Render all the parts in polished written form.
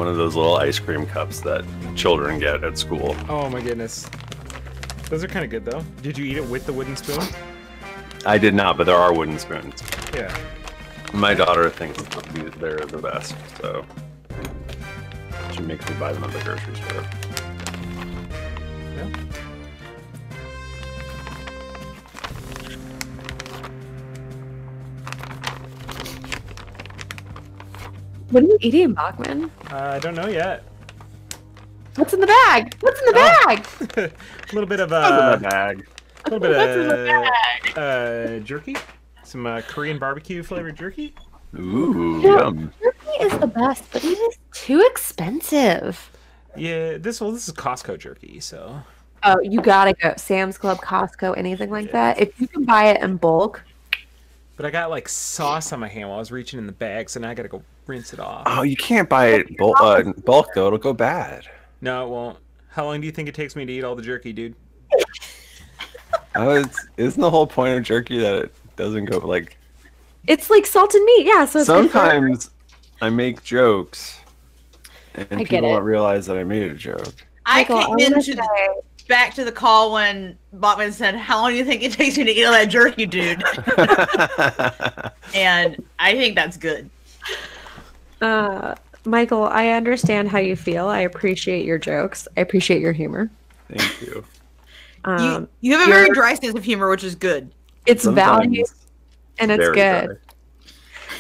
one of those little ice cream cups that children get at school. Oh my goodness. Those are kind of good though. Did you eat it with the wooden spoon? I did not, but there are wooden spoons. Yeah. My daughter thinks they're the best, so she makes me buy them at the grocery store. Yeah. What are you eating, Bachmann? I don't know yet. What's in the bag? What's in the bag? A little bit of What's in the bag? A little bit What's in the of jerky. Some Korean barbecue flavored jerky. Ooh, No, yum. Jerky is the best, but it is too expensive. Yeah, this is Costco jerky, so. Oh, you gotta go. Sam's Club, Costco, anything like that. If you can buy it in bulk. But I got like sauce on my hand while I was reaching in the bag, so now I gotta go rinse it off. Oh, you can't buy it bulk though. It'll go bad. No, it won't. How long do you think it takes me to eat all the jerky, dude? Isn't the whole point of jerky that it doesn't go like? It's like salted meat, yeah. So it's good for Sometimes I make jokes, and I get people it. don't realize that I made a joke. I Michael, came wanna into back to the call when Bachmann said, "How long do you think it takes me to eat all that jerky, dude?" And I think that's good. Michael, I understand how you feel. I appreciate your jokes. I appreciate your humor. Thank you. You have a very dry sense of humor, which is good. It's Sometimes valued and it's very good. dry.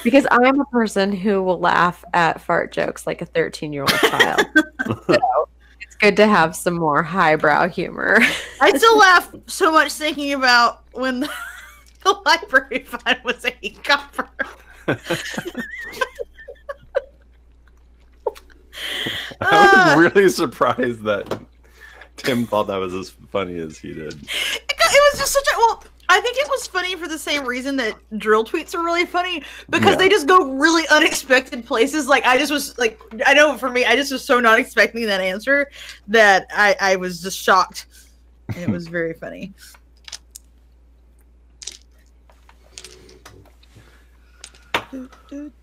Because I'm a person who will laugh at fart jokes like a 13-year-old child. So it's good to have some more highbrow humor. I still laugh so much thinking about when the library fine was 8 copper. I was really surprised that Tim thought that was as funny as he did. It was just such a I think it was funny for the same reason that drill tweets are really funny, because they just go really unexpected places. Like I just was like, I know for me, I just was so not expecting that answer that I was just shocked. And it was very funny.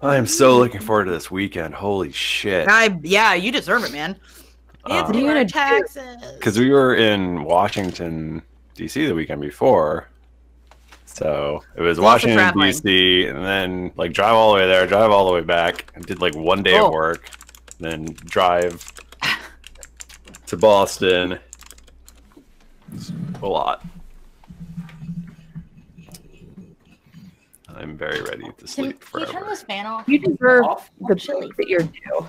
I am so looking forward to this weekend. Holy shit. Yeah, you deserve it, man. What are you gonna do? Taxes. Because we were in Washington, D.C. the weekend before. So it was Lots of Washington, traveling. D.C., and then like drive all the way there, drive all the way back, and did like one day of work, then drive to Boston. It's a lot. I'm very ready to sleep Can you turn forever. this fan off? You deserve the Chili. break that you're due.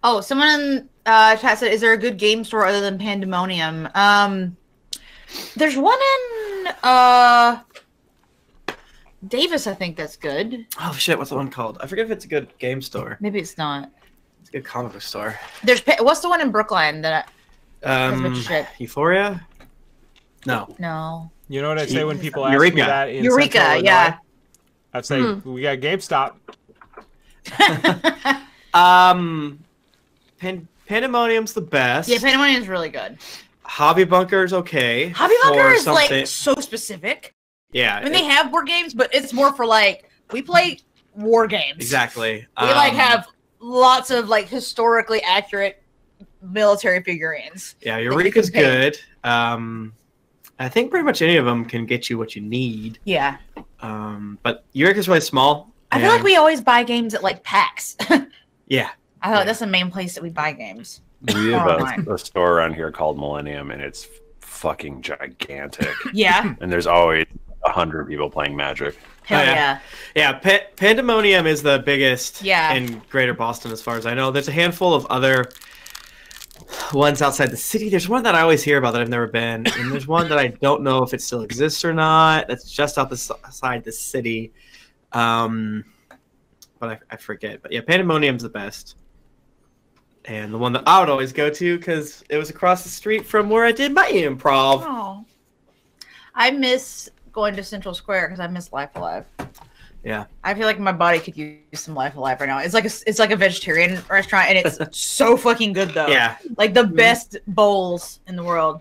Oh, someone in chat said, "Is there a good game store other than Pandemonium?" There's one in Davis, I think that's good. Oh shit, what's the one called? I forget if it's a good game store. Maybe it's not. It's a good comic book store. There's what's the one in Brookline that has a bunch of shit? Euphoria? No. No. You know what I say when people ask me Eureka. that in Eureka, Central Illinois? yeah. I'd say we got GameStop. Pandemonium's the best. Yeah, Pandemonium's really good. Hobby Bunker's okay. Hobby for Bunker is something- like so specific. Yeah. I mean, they have board games, but it's more for like we play war games. Exactly. We like have lots of like historically accurate military figurines. Yeah, that you Eureka's can paint. good. I think pretty much any of them can get you what you need. Yeah. But Eureka's really small. I feel like we always buy games at like PAX. Yeah. I feel like that's the main place that we buy games. We have Online. a store around here called Millennium, and it's fucking gigantic. Yeah. And there's always 100 people playing Magic. Hell Oh, yeah. Yeah, Pandemonium is the biggest Yeah. in Greater Boston as far as I know. There's a handful of other ones outside the city. There's one that I always hear about that I've never been, and there's one that I don't know if it still exists or not. That's just outside the city. But I forget. But yeah, Pandemonium's the best. And the one that I would always go to because it was across the street from where I did my improv. Oh. I miss going to Central Square because I miss Life Alive. Yeah. I feel like my body could use some Life Alive right now. It's like a vegetarian restaurant, and it's so fucking good though. Yeah. Like the best bowls in the world.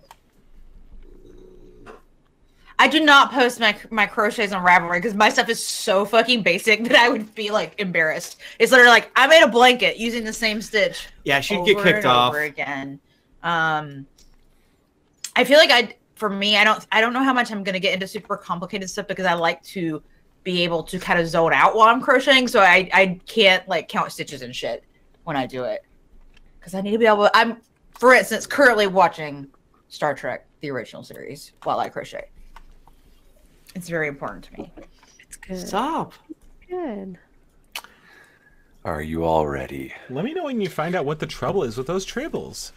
I do not post my crochets on Ravelry because my stuff is so fucking basic that I would be like embarrassed. It's literally like I made a blanket using the same stitch. Yeah, she'd get kicked off over again. I feel like for me, I don't know how much I'm gonna get into super complicated stuff because I like to be able to kind of zone out while I'm crocheting, so I can't like count stitches and shit when I do it because I need to be able. I'm, for instance, currently watching Star Trek, the original series, while I crochet. It's very important to me. It's good. Stop. Good. Are you all ready? Let me know when you find out what the trouble is with those tribbles.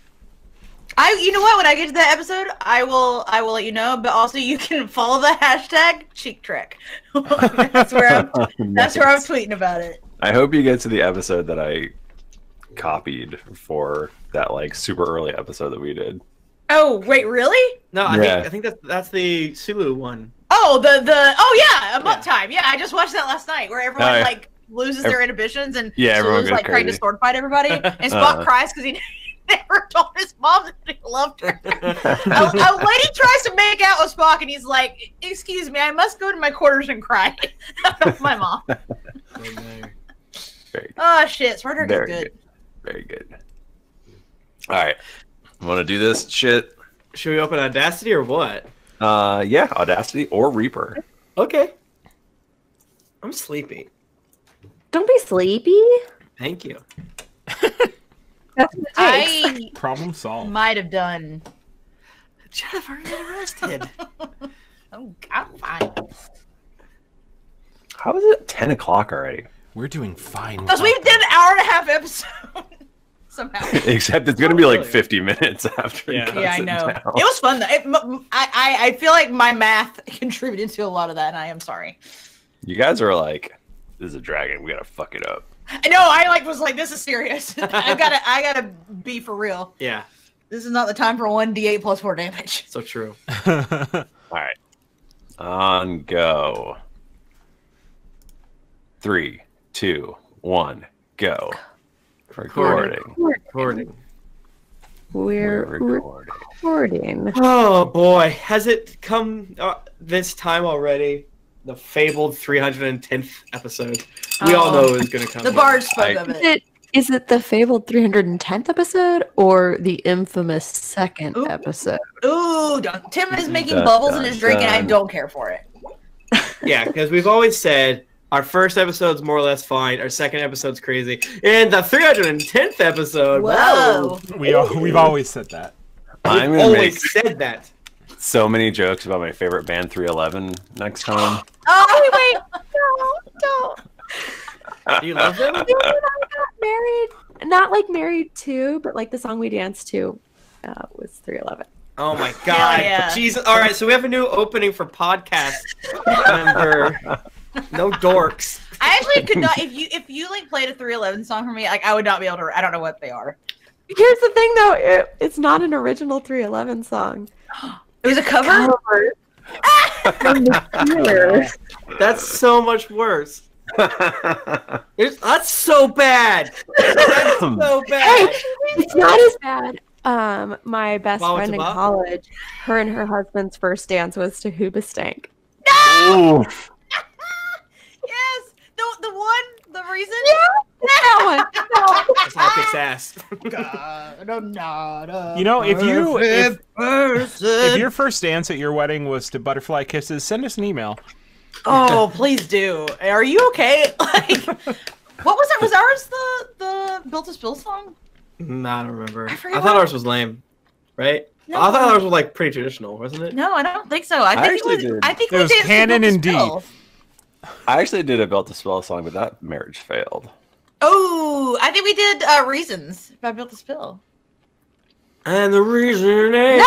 You know what? When I get to that episode, I will let you know. But also, you can follow the hashtag Cheek Trek. That's where I'm tweeting about it. I hope you get to the episode that I copied for that like super early episode that we did. Oh wait, really? No, I think that's the Sulu one. Oh, a month time. Yeah, I just watched that last night where everyone like loses their inhibitions and everyone Sulu's like trying to sword fight everybody, and Spock cries because he never told his mom that he loved her. a lady tries to make out with Spock, and he's like, "Excuse me, I must go to my quarters and cry." My mom. Oh shit, Star Trek is good. Very good. All right, want to do this shit? Should we open Audacity or what? Yeah, Audacity or Reaper. Okay. I'm sleepy. Don't be sleepy. Thank you. That's what it takes. I Problem solved. might have done. Jennifer, get arrested. Oh, I'm fine. How is it 10 o'clock already? We're doing fine. Because we did an hour and a half episode. Somehow. Except it's going to be like 50 minutes after. Yeah, I know. It was fun though. I feel like my math contributed to a lot of that, and I am sorry. You guys are like, this is a dragon. We got to fuck it up. I know. I was like, this is serious. I gotta be for real. Yeah. This is not the time for 1d8 plus 4 damage. So true. All right. On go. 3, 2, 1, go. Recording. We're recording. Oh boy, has it come this time already? The fabled 310th episode. We all know it's going to come. The bard spoke of it. Is it the fabled 310th episode or the infamous second episode? Ooh, Tim is making bubbles in his drink, and I don't care for it. Yeah, because we've always said our first episode's more or less fine. Our second episode's crazy. And the 310th episode, whoa. We've always said that. I'm we've going to make always said that. so many jokes about my favorite band 311 next time. Oh, wait. Don't. Do you love them? When I got married, not like married to, but like the song we danced to was 311. Oh my god. Yeah. Jesus. All right, so we have a new opening for podcast member. No dorks. I actually could not. If you like played a 311 song for me, like I would not be able to. I don't know what they are. Here's the thing, though. It's not an original 311 song. It was a cover? From the Cure. That's so much worse. That's so bad. That's so bad. Hey, it's not as bad. My best Baba friend in Taba? college, her and her husband's first dance was to Hoobastank. Ooh. Yes, the reason. Yeah, that one. No. That's how it kicks ass. You know, if your first dance at your wedding was to Butterfly Kisses, send us an email. Oh, please do. Are you okay? Like, what was it? Was ours the Built to Spill song? Nah, I don't remember. I I forget thought what- ours was lame, right? No. I thought ours was like pretty traditional, wasn't it? No, I don't think so. I think actually it was. did. I think It we was danced to Canon Built to and D. Spill. I actually did a Built to Spill song, but that marriage failed. Oh, I think we did Reasons by Built to Spill. And the reason is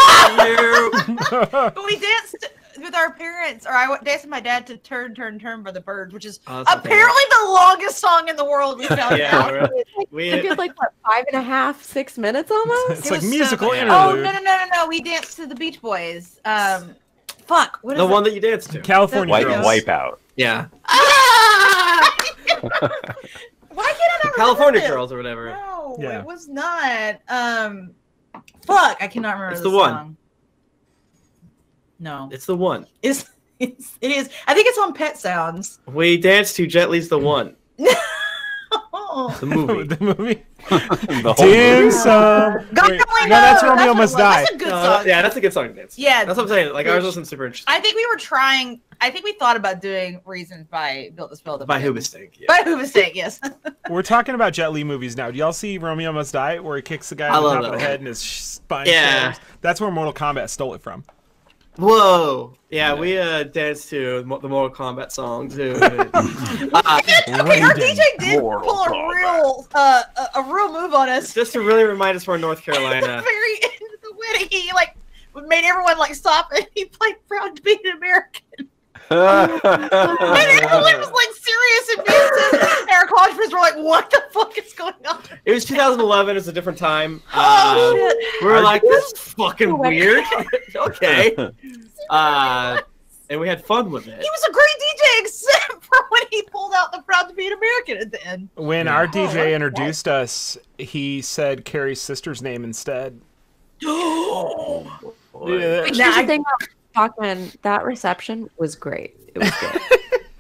But we danced with our parents, or I danced with my dad to Turn, Turn, Turn by the Birds, which is Oh, that's not bad. apparently the longest song in the world we found Yeah, out. right. It feels like, what, 5.5, 6 minutes almost? It's It like was musical so bad. interlude. Oh, no. We danced to the Beach Boys. Fuck. What is the it? one that you danced to. California Girls. Wipeout. Yeah. Ah! Why can't I not California remember it? Girls or whatever. No, Yeah. it was not. Fuck, I cannot remember. It's the the one. song. No. It's the one. It is. I think it's on Pet Sounds. We danced to Jet Li's The One. Oh. The movie. The movie. The whole Dim movie. sum. God Wait, only no, that's knows. Romeo what Must it was. Die. That's a good song. Yeah, that's a good song to dance. Yeah. That's what I'm saying. Like, ours wasn't super interesting. I think we were trying. I think we thought about doing Reasons by Built This Build. By Hoobastank. Yeah. By Hoobastank, yes. We're talking about Jet Li movies now. Do y'all see Romeo Must Die, where he kicks the guy I on the love top of that the one. head and his spine Yeah. shatters? That's where Mortal Kombat stole it from. Whoa. Yeah, we danced to the Mortal Kombat song, too. Okay, our DJ did Mortal pull a real move on us. Just to really remind us we're in North At the Carolina. very end of the wedding, he made everyone stop, and he played "Proud to Be an American." And everyone was serious and music. And our college friends were like, "What the fuck is going on?" It was 2011. It was a different time. Oh shit! We were like, this is fucking weird. Okay. And we had fun with it. He was a great DJ, except for when he pulled out the "Proud to Be an American" at the end. When our Oh, DJ introduced us, he said Carrie's sister's name instead. Yeah. Here's the thing about Bachmann, that reception was great. It was good.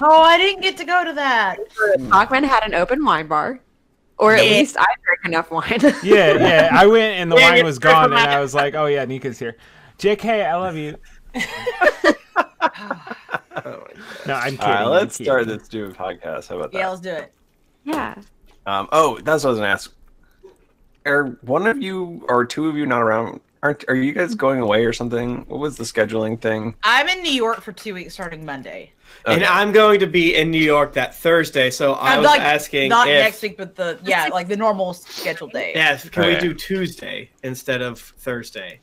Oh, I didn't get to go to that. Bachmann had an open wine bar, or at least I drank enough wine. Yeah. I went and the Yeah, wine you was drank gone, from and that. I was like, "Oh yeah, Nika's here." JK, I love you. No, I'm kidding. All right, I'm let's kidding. start this stupid podcast. How about that? Yeah, let's do it. Yeah. Oh, that's what I was gonna ask. Are one of you or two of you not around? Are you guys going away or something? What was the scheduling thing? I'm in New York for 2 weeks starting Monday. And Okay. I'm going to be in New York that Thursday, so I was asking not if... next week, but the normal scheduled day. Yeah, can we Okay. do Tuesday instead of Thursday?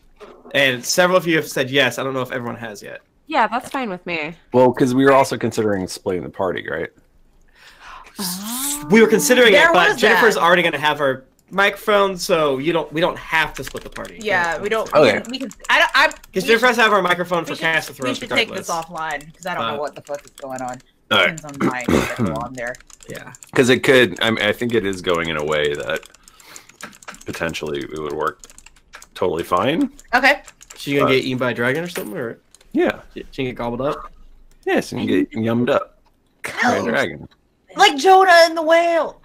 And several of you have said yes. I don't know if everyone has yet. Yeah, that's fine with me. Well, because we were also considering splitting the party, right? We were considering There it, but was Jennifer's that. already going to have her microphone, so we don't have to split the party. Yeah, we don't. Okay. We can. I. Because Jennifer has to have her microphone for We Cast of we Thrones should take this regardless. offline because I don't know what the fuck is going on. All right. Depends on my schedule on there. Yeah. Because it could. I think it is going in a way that potentially it would work totally fine. Okay. She gonna get eaten by a dragon or something, or Yeah. she gonna get gobbled up? Yes, and get yummed up by a dragon. Like Jonah and the whale.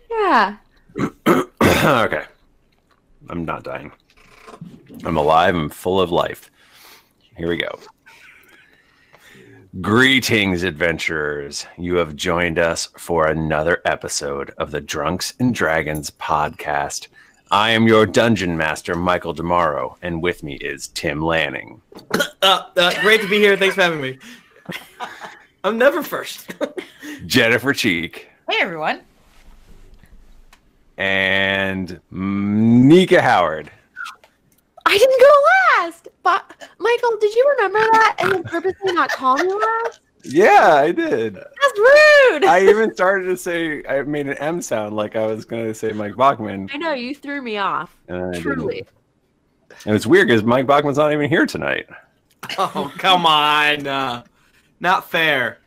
Yeah. Okay. I'm not dying. I'm alive. I'm full of life. Here we go. Greetings, adventurers. You have joined us for another episode of the Drunks and Dragons podcast. I am your dungeon master, Michael DiMauro, and with me is Tim Lanning. Great to be here. Thanks for having me. I'm never first. Jennifer Cheek, Hey everyone. and Nika Howard. I didn't go last. But Michael, did you remember that and then purposely not call me last? Yeah, I did. That's rude. I even started to say, I made an M sound like I was going to say Mike Bachmann. I know, you threw me off. And I Truly. didn't. And it's weird because Mike Bachmann's not even here tonight. Oh, come on. Not fair.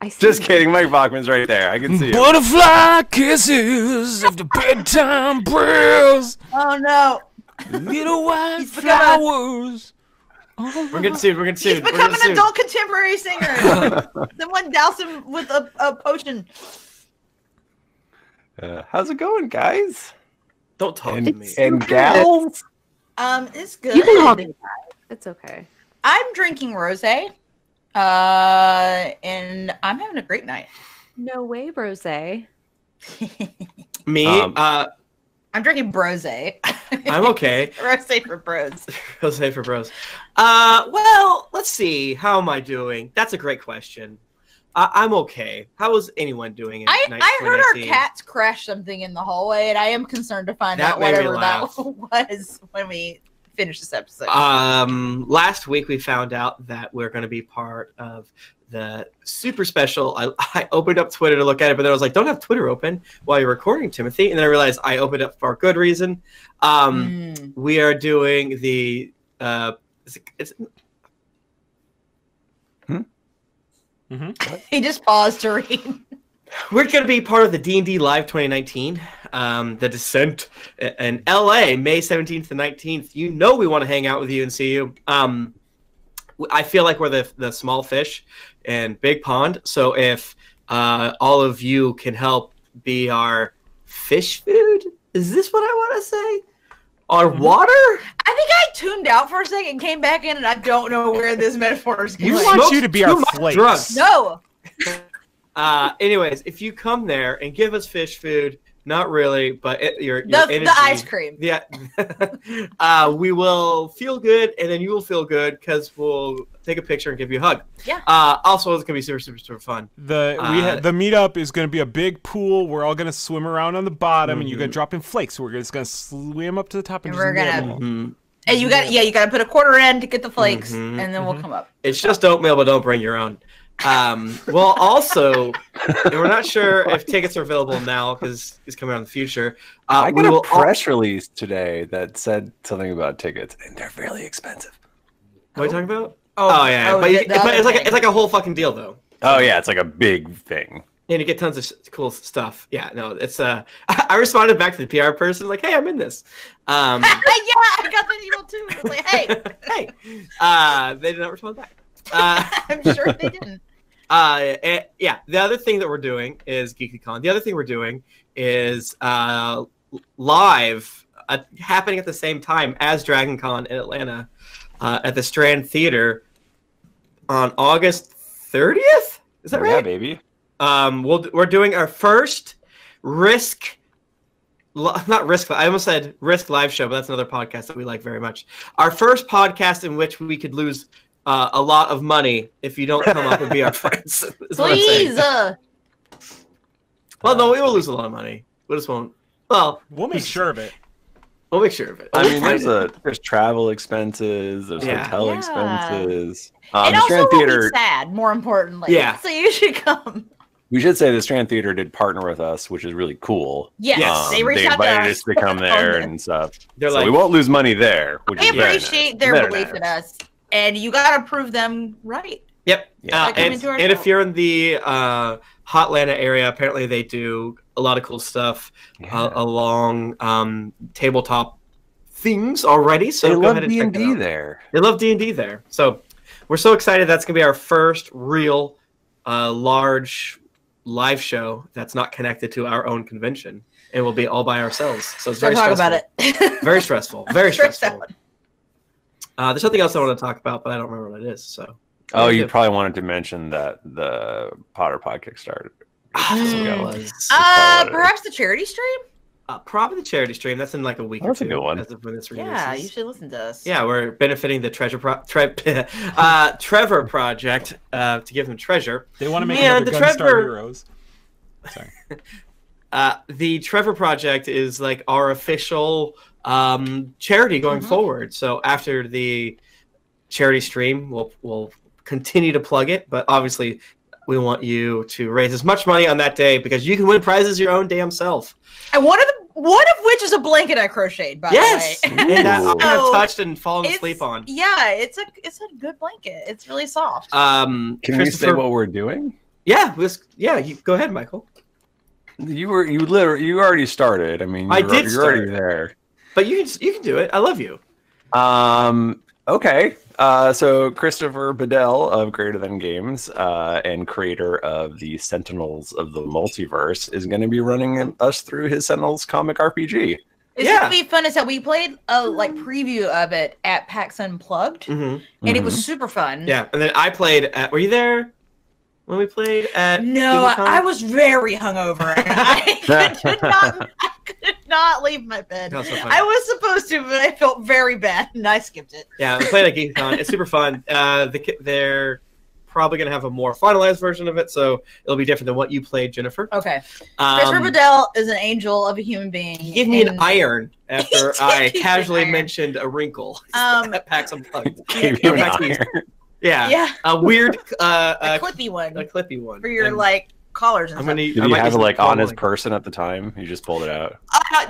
I see. Just kidding. Mike Bachmann's right there. I can see him. Butterfly kisses after bedtime prayers, Oh no. little white He's become flowers. We're getting sued. We're getting He's sued. We're become getting an sued. adult contemporary singer. Someone douse him with a potion. How's it going, guys? Don't talk to me. And gals? It's good. You can call me that. It's okay. I'm drinking rosé. And I'm having a great night. No way, Rose. Me? I'm drinking brosé. I'm okay. Rosé for bros. Jose for bros. Well, let's see. How am I doing? That's a great question. I'm okay. How is anyone doing? In I heard our 2019? cats crash something in the hallway, and I am concerned to find That out made me whatever that laugh. was when we finish this episode. Last week we found out that we're going to be part of the super special. I opened up Twitter to look at it, but then I was like, don't have Twitter open while you're recording, Timothy. And then I realized I opened up for a good reason. We are doing the He just paused to read. we're going to be part of the D&D Live 2019, The Descent in LA, May 17th to 19th. You know we want to hang out with you and see you. I feel like we're the small fish and big pond. So if all of you can help be our fish food, is this what I want to say? Our water? I think I tuned out for a second and came back in, and I don't know where this metaphor is going. We want you to be our flakes. Drugs. No. Anyways, if you come there and give us fish food, not really, but your energy, the ice cream. Yeah, we will feel good, and then you will feel good because we'll take a picture and give you a hug. Yeah. Also, it's gonna be super, super, super fun. The meetup is gonna be a big pool. We're all gonna swim around on the bottom, and you're gonna drop in flakes. So we're just gonna swim up to the top, and we're gonna. Mm-hmm. And you got to put a quarter in to get the flakes, and then we'll come up. It's just oatmeal, but don't bring your own. Well, also, and we're not sure if tickets are available now because it's coming out in the future. I got a press release today that said something about tickets, and they're really expensive. What are you talking about? Oh yeah, but it's like a whole fucking deal though. Oh yeah, it's like a big thing. And you get tons of cool stuff. Yeah, no, it's I responded back to the PR person like, "Hey, I'm in this." Yeah, I got that email too. It was like, "Hey, hey." They did not respond back. I'm sure they didn't. Yeah, the other thing that we're doing is GeeklyCon. The other thing we're doing is live happening at the same time as DragonCon in Atlanta at the Strand Theater on August 30th. Is that right? Yeah, baby. We're doing our first not Risk. I almost said Risk live show, but that's another podcast that we like very much. Our first podcast in which we could lose a lot of money if you don't come up and be our friends. Please. Well, no, we will lose a lot of money. We just won't. Well, we'll make sure of it. We'll make sure of it. I mean, there's travel expenses, there's hotel expenses. And the also Strand Theater. Be sad, more importantly. Yeah. So you should come. We should say the Strand Theater did partner with us, which is really cool. Yes, they reached out to invited us us to come there and stuff. They're so like, we won't lose money there. Which I is very appreciate nice. their Very belief nice. in us, and you gotta prove them right. Yep. Yeah. And if you're in the Hotlanta area, apparently they do a lot of cool stuff along tabletop things already. So they go love ahead and check it D&D out. there. They love D&D there. So we're so excited. That's going to be our first real large live show that's not connected to our own convention. And we'll be all by ourselves. So it's very talk stressful. about it. Very stressful. Very stressful. Out. There's something else I want to talk about, but I don't remember what it is. So. Oh, you probably wanted to mention that the Potter Pod Kickstarter. Perhaps the charity stream? Probably the charity stream. That's in like a week or two. That's a good one. As of when this Yeah, releases. you should listen to us. Yeah, we're benefiting the Trevor Project to give them treasure. They want to make another Gunstar Heroes. Sorry. The Trevor Project is like our official charity going forward. So after the charity stream, we'll continue to plug it, but obviously we want you to raise as much money on that day because you can win prizes your own damn self. And one of which is a blanket I crocheted, by the way. And I have touched and fallen asleep on. Yeah, it's a good blanket. It's really soft. Can we say what we're doing? Yeah, you go ahead, Michael. You already started. I mean, you're already there. But you can do it. I love you. Okay. So Christopher Bedell of Greater Than Games and creator of the Sentinels of the Multiverse is going to be running us through his Sentinels comic RPG. It's going to be fun as hell. We played a preview of it at PAX Unplugged, and it was super fun. Yeah, and then I played at. Were you there when we played at? No, I was very hungover. And I could not leave my bed. So I was supposed to, but I felt very bad, and I skipped it. Yeah, we played at GeeklyInc. It's super fun. They're probably going to have a more finalized version of it, so it'll be different than what you played, Jennifer. Okay. Christopher Bedell is an angel of a human being. He gave me an iron after I casually mentioned a wrinkle at PAX Unplugged. Gave you an iron. Yeah. A weird... a clippy one. A clippy one. For your, collars and stuff. Did you have it, on his person at the time? You just pulled it out?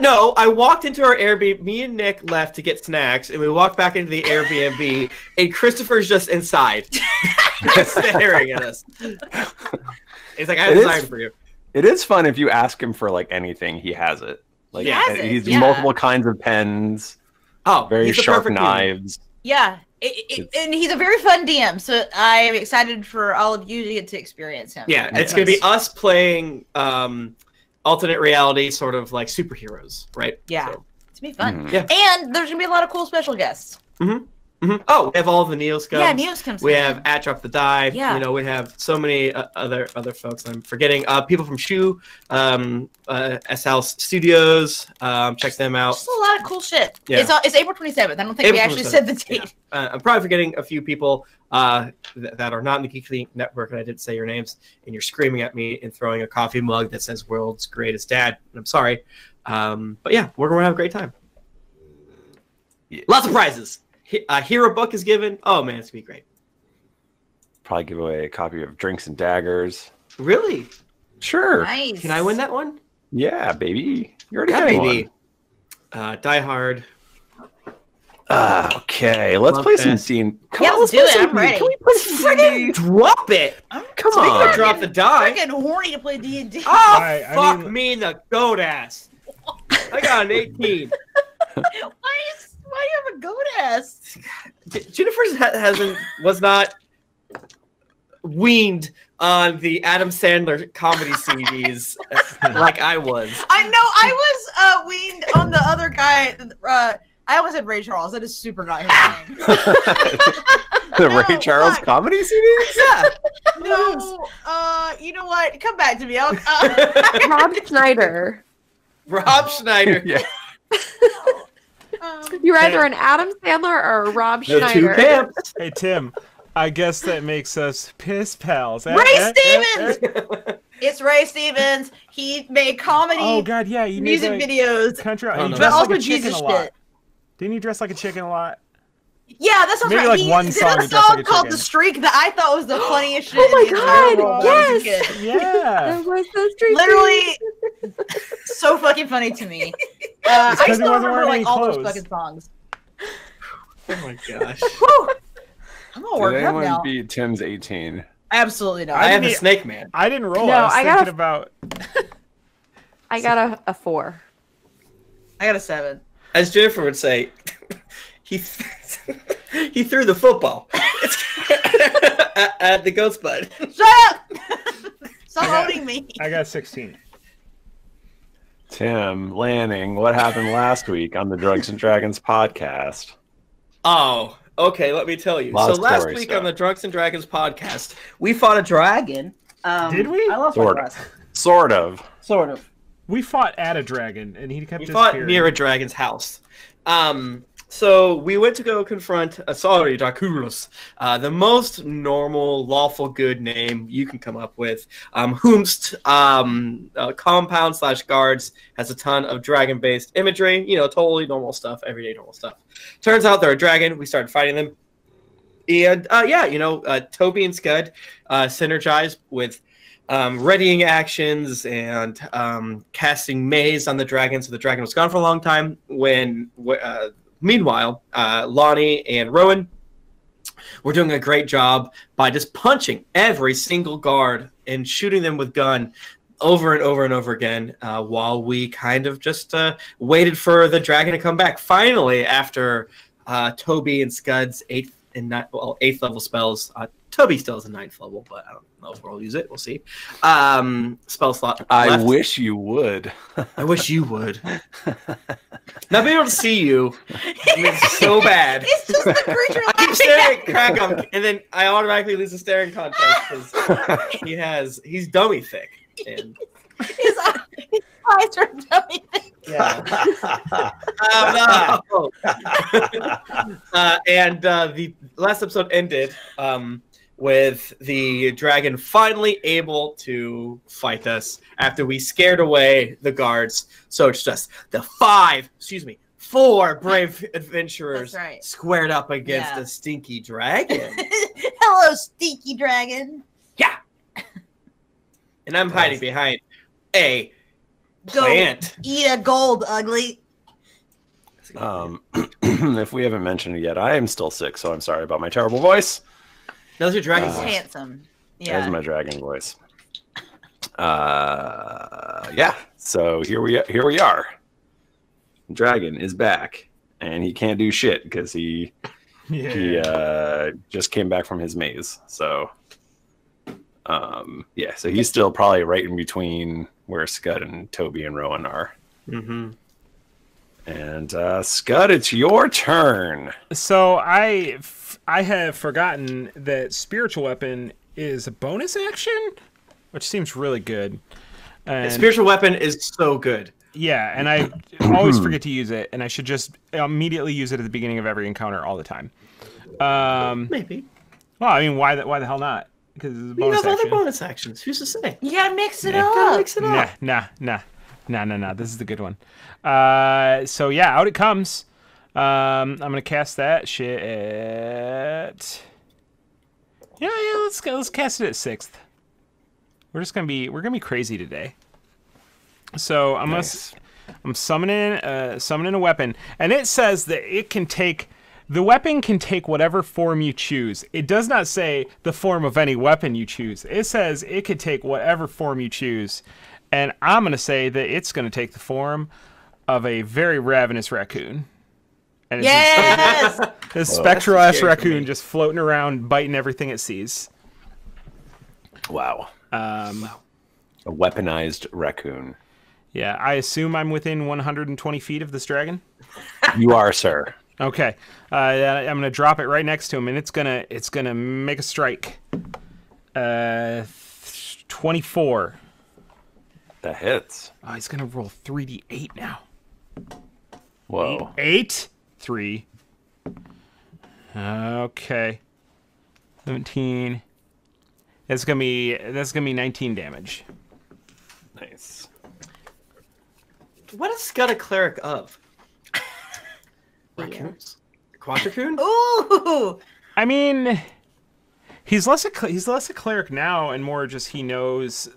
No, I walked into our Airbnb. Me and Nick left to get snacks, and we walked back into the Airbnb, and Christopher's just inside, just staring at us. He's like, I have a sign for you. It is fun if you ask him for, anything, he has it. He's multiple kinds of pens. Oh, very sharp knives. Yeah, And he's a very fun DM, so I am excited for all of you to get to experience him. Yeah, it's going to be us playing alternate reality, sort of like superheroes, right? Yeah, so. it's going to be fun. Yeah. And there's going to be a lot of cool special guests. Oh, we have all the Neoscums. Yeah, Neoscums. We have At Drop the Dive. Yeah. You know, we have so many other folks I'm forgetting. People from Shu, SL Studios. Check them out. Just a lot of cool shit. Yeah. It's April 27th. I don't think we actually said the date. Yeah. I'm probably forgetting a few people that are not in the GeeklyInc network, and I didn't say your names, and you're screaming at me and throwing a coffee mug that says "World's Greatest Dad." And I'm sorry. But yeah, we're going to have a great time. Yeah. Lots of prizes. Hero book is given. Oh man, it's gonna be great. Probably give away a copy of Drinks and Daggers. Really? Sure. Nice. Can I win that one? Yeah, baby. You already Yeah, had baby. one. Die Hard. Okay, let's play some scene. Yeah, let's do it. I'm ready. Can we play some Friggin' drop it! Come Speaking on. of drop the die. Freaking horny to play D&D. Oh, I fuck mean- me in the goat ass. I got an 18. Why do you have a goat ass? Jennifer was not weaned on the Adam Sandler comedy CDs like I was. I know. I was weaned on the other guy. I almost said Ray Charles. That is super not his name. The No, Ray Charles fuck. comedy CDs? Yeah. No. You know what? Come back to me. I'll, Rob Schneider. Rob Schneider. Yeah. You're either an Adam Sandler or a Rob The two Schneider. camps. Hey, Tim, I guess that makes us piss pals. Ray Stevens. It's Ray Stevens. He made comedy Oh, God, yeah. You made music like videos, country. Oh, He no. dressed but like also a chicken Jesus a lot. shit. Didn't he dress like a chicken a lot? Yeah, that sounds Maybe right. like He one did song a he dressed song like a called chicken. "The Streak" that I thought was the funniest shit. Oh my in the entire God, world when I was a yes! kid. Yeah. That was the street. Literally, so fucking funny to me. It's I 'cause he still wasn't remember wearing like any all those clothes. fucking songs. Oh my gosh. Whew. I'm all Did worked up anyone now. beat Tim's 18? Absolutely not. I have a didn't- Snake Man. I didn't roll. No, I was I got thinking a- about. I got a 4. I got a 7. As Jennifer would say, he threw the football at the ghost bud. Shut up! Stop owning me. I got 16. Tim, Lanning, what happened last week on the Drugs and Dragons podcast? Oh, okay. Let me tell you. Lot of So last story week stuff. on the Drunks and Dragons podcast, we fought a dragon. Did we? I lost my Sort of. glasses. Sort of. Sort of. We fought at a dragon, and he kept We fought disappearing. near a dragon's house. So we went to go confront Drakoolus, the most normal, lawful good name you can come up with. Whomst compound/guards has a ton of dragon-based imagery. You know, totally normal stuff, everyday normal stuff. Turns out they're a dragon. We started fighting them. And Toby and Skud synergized with readying actions and casting maze on the dragon. So the dragon was gone for a long time. Meanwhile, Lahni and Rowan were doing a great job by just punching every single guard and shooting them with gun over and over and over again while we kind of just waited for the dragon to come back. Finally, after Toby and Scud's 8th level spells, Toby still has a 9th level, but I don't know if we'll use it. We'll see. Spell slot I left. wish you would. I wish you would. Not being able to see you is so bad. It's just the creature. I keep staring at Crackham, and then I automatically lose the staring contest because he's dummy thick. And His eyes are dummy thing. yeah. And the last episode ended with the dragon finally able to fight us after we scared away the guards. So it's just the 4 brave adventurers That's right. squared up against Yeah. a stinky dragon. Hello, stinky dragon. And I'm hiding behind a Go plant. eat a gold, ugly. If we haven't mentioned it yet, I am still sick, so I'm sorry about my terrible voice. Those are dragons. He's Uh, handsome. That Yeah. is my dragon voice. Yeah. So here we are. Dragon is back, and he can't do shit because he Yeah. He just came back from his maze, so yeah, so he's still probably right in between where Skud and Toby and Rowan are. Mm-hmm. And Skud, it's your turn. So I have forgotten that spiritual weapon is a bonus action, which seems really good. And Spiritual weapon is so good. yeah, and I always forget to use it, and I should just immediately use it at the beginning of every encounter all the time. Maybe. Well, I mean, why the hell not? Because it's a You bonus have other action. bonus actions. Who's to say? You gotta mix it Gotta up. mix it up. Nah. This is the good one. So yeah, out it comes. I'm gonna cast that shit at. Yeah. Let's cast it at 6th. We're gonna be crazy today. So I'm summoning a weapon, and it says that it can take. The weapon can take whatever form you choose. It does not say the form of any weapon you choose. It says it could take whatever form you choose. And I'm going to say that it's going to take the form of a very ravenous raccoon. And it's Yes. a spectral-ass scary for raccoon me. just floating around, biting everything it sees. Wow. Wow. A weaponized raccoon. Yeah, I assume I'm within 120 feet of this dragon. You are, sir. Okay, I'm gonna drop it right next to him, and it's gonna make a strike. 24. That hits. Oh, he's gonna roll 3d8 now. Whoa. 8, 3. Okay. 17. That's gonna be 19 damage. Nice. What is Scud a cleric of? Raccoons? Quadricoon? Ooh. I mean, he's less a cleric now, and more just he knows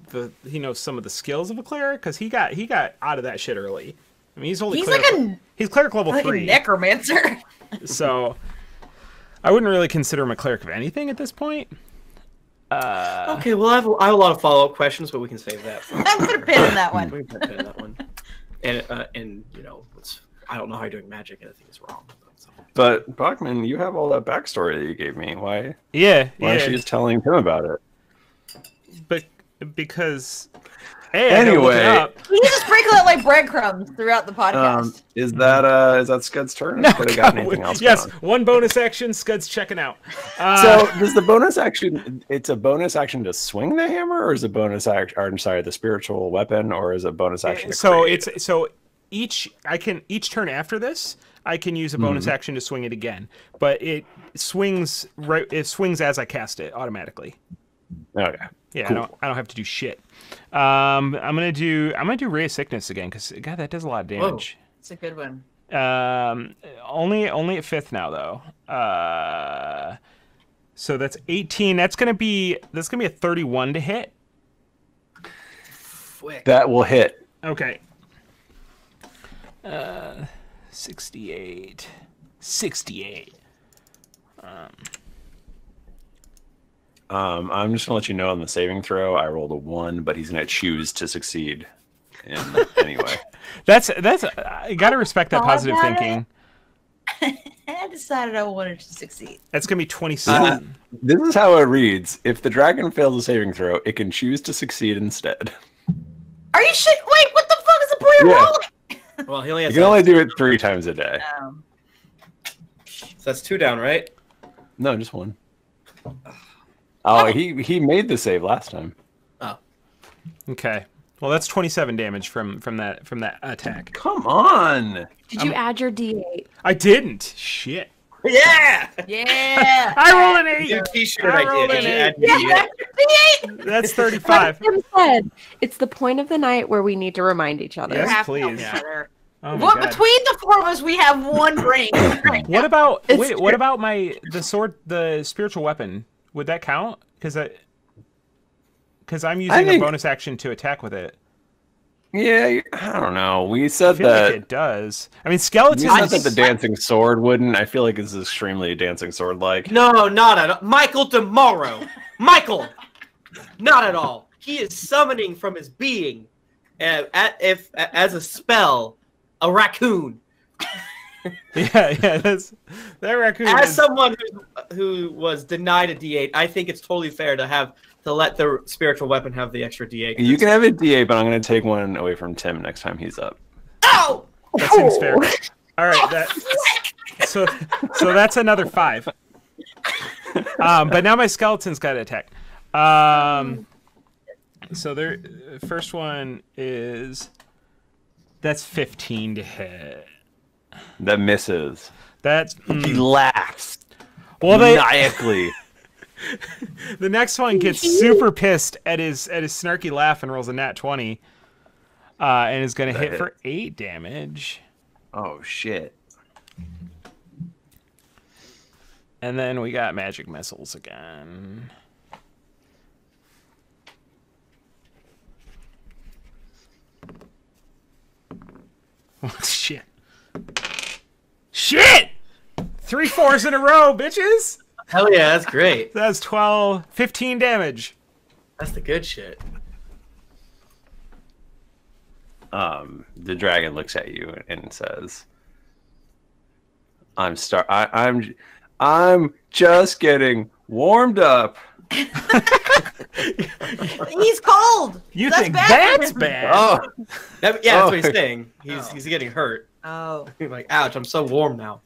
some of the skills of a cleric because he got out of that shit early. I mean, he's cleric level Like 3, a necromancer. so I wouldn't really consider him a cleric of anything at this point. Okay, well, I have a lot of follow-up questions, but we can save that. I'm gonna pin in that one. We can put a pin in that one. And you know, I don't know how you're doing magic, and I think it's wrong. So. But Bachmann, you have all that backstory that you gave me. Why Yeah. she's telling him about it? But because I gotta look it Anyway. up. You just sprinkle it like breadcrumbs throughout the podcast. Is that Scud's turn? Could have got anything else Yes, going? one bonus action. Scud's checking out. So does the bonus action? It's a bonus action to swing the hammer, or is it bonus action? Or I'm sorry, the spiritual weapon, or is it bonus action? To So create it's each turn after this, I can use a bonus action to swing it again, but it swings as I cast it automatically. Okay. Yeah, Cool. I don't have to do shit. I'm gonna do Ray of Sickness again because God, that does a lot of damage. It's a good one. Only at 5th now though. So that's 18. That's gonna be a 31 to hit. That will hit. Okay. 68. I'm just gonna let you know on the saving throw, I rolled a 1, but he's gonna choose to succeed. Anyway. That's I gotta respect that Thought positive about thinking. I decided I wanted to succeed. That's gonna be 27. This is how it reads. If the dragon fails a saving throw, it can choose to succeed instead. Are you shit? Wait, what the fuck is the point of Yeah. rolling? Well, he only You has can only do it 3 times a day. so that's 2 down, right? No, just 1. Oh, he made the save last time. Oh. Okay. Well, that's 27 damage from that attack. Come on. Did you add your D8? I didn't. Shit. Yeah! Yeah. I rolled an 8. Your t-shirt I I rolled did. an You eight. add your D8. That's Like 35. Tim said, it's the point of the night where we need to remind each other. Yes, Have to help please. each other. Oh my What God. between the 4 of us, we have one brain. What about It's wait? true. What about the spiritual weapon? Would that count? Because I'm using a think- bonus action to attack with it. Yeah, I don't know. We I said feel like that. it does. I mean, You skeletons. said that the dancing sword wouldn't. I feel like it's extremely dancing sword like. No, not at all. Michael DiMauro. Michael! Not at all. He is summoning from his being, as a spell, a raccoon. Yeah, that raccoon. As someone who was denied a D8, I think it's totally fair to let the spiritual weapon have the extra D8. You can have a D8, but I'm going to take one away from Tim next time he's up. Oh! That seems fair. All right, so that's another 5. But now my skeleton's got to attack. So the first one that's 15 to hit. That misses. That's He laughs. well, maniacally. The next one gets super pissed at his snarky laugh and rolls a nat 20, and is going to hit for 8 damage. Oh shit! And then we got magic missiles again. Oh, shit! 3 4s in a row, bitches! Hell yeah, that's great. That's 15 damage. That's the good shit. The dragon looks at you and says, I'm just getting warmed up." He's cold. You That's think bad. that's bad? Oh, That's what he's saying. He's getting hurt. Oh. He's like, ouch, I'm so warm now.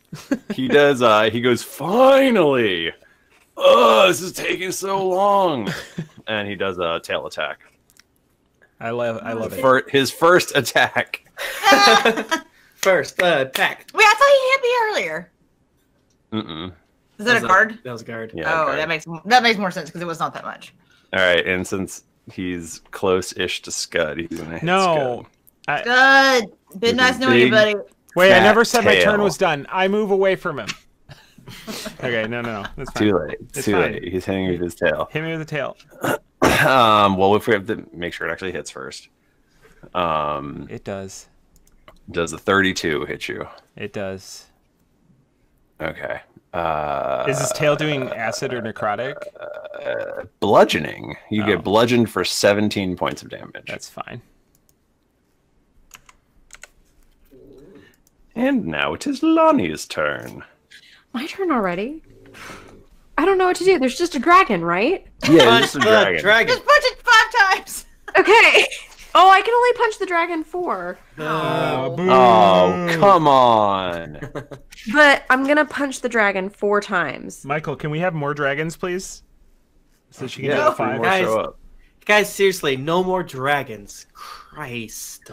he does. He goes, "Finally! Oh, this is taking so long." And he does a tail attack. I love it. His first attack. First attack. Wait, I thought he hit me earlier. Mm-mm. Is that a guard? That was a guard. Yeah, Oh, guard. that makes more sense because it was not that much. All right, and since he's close-ish to Scud, he's gonna hit No. Scud. Good. Been nice a knowing you, big- buddy. Wait, I Fat never said my turn tail. was done. I move away from him. Okay, no. That's fine. Too late. It's Too fine. late. He's hitting you with his tail. Hit me with the tail. Well, if we have to make sure it actually hits first. It does. Does a 32 hit you? It does. Okay. Is his tail doing acid or necrotic? Bludgeoning. You Oh. get bludgeoned for 17 points of damage. That's fine. And now it is Lonnie's turn. My turn already? I don't know what to do. There's just a dragon, right? Yeah, Punch it's a the dragon. dragon. Just punch it 5 times. Okay. Oh, I can only punch the dragon 4. boo. Oh, come on. But I'm going to punch the dragon 4 times. Michael, can we have more dragons, please? So she can Yeah, get a 3 5. more Guys. show up. Guys, seriously, no more dragons. Christ.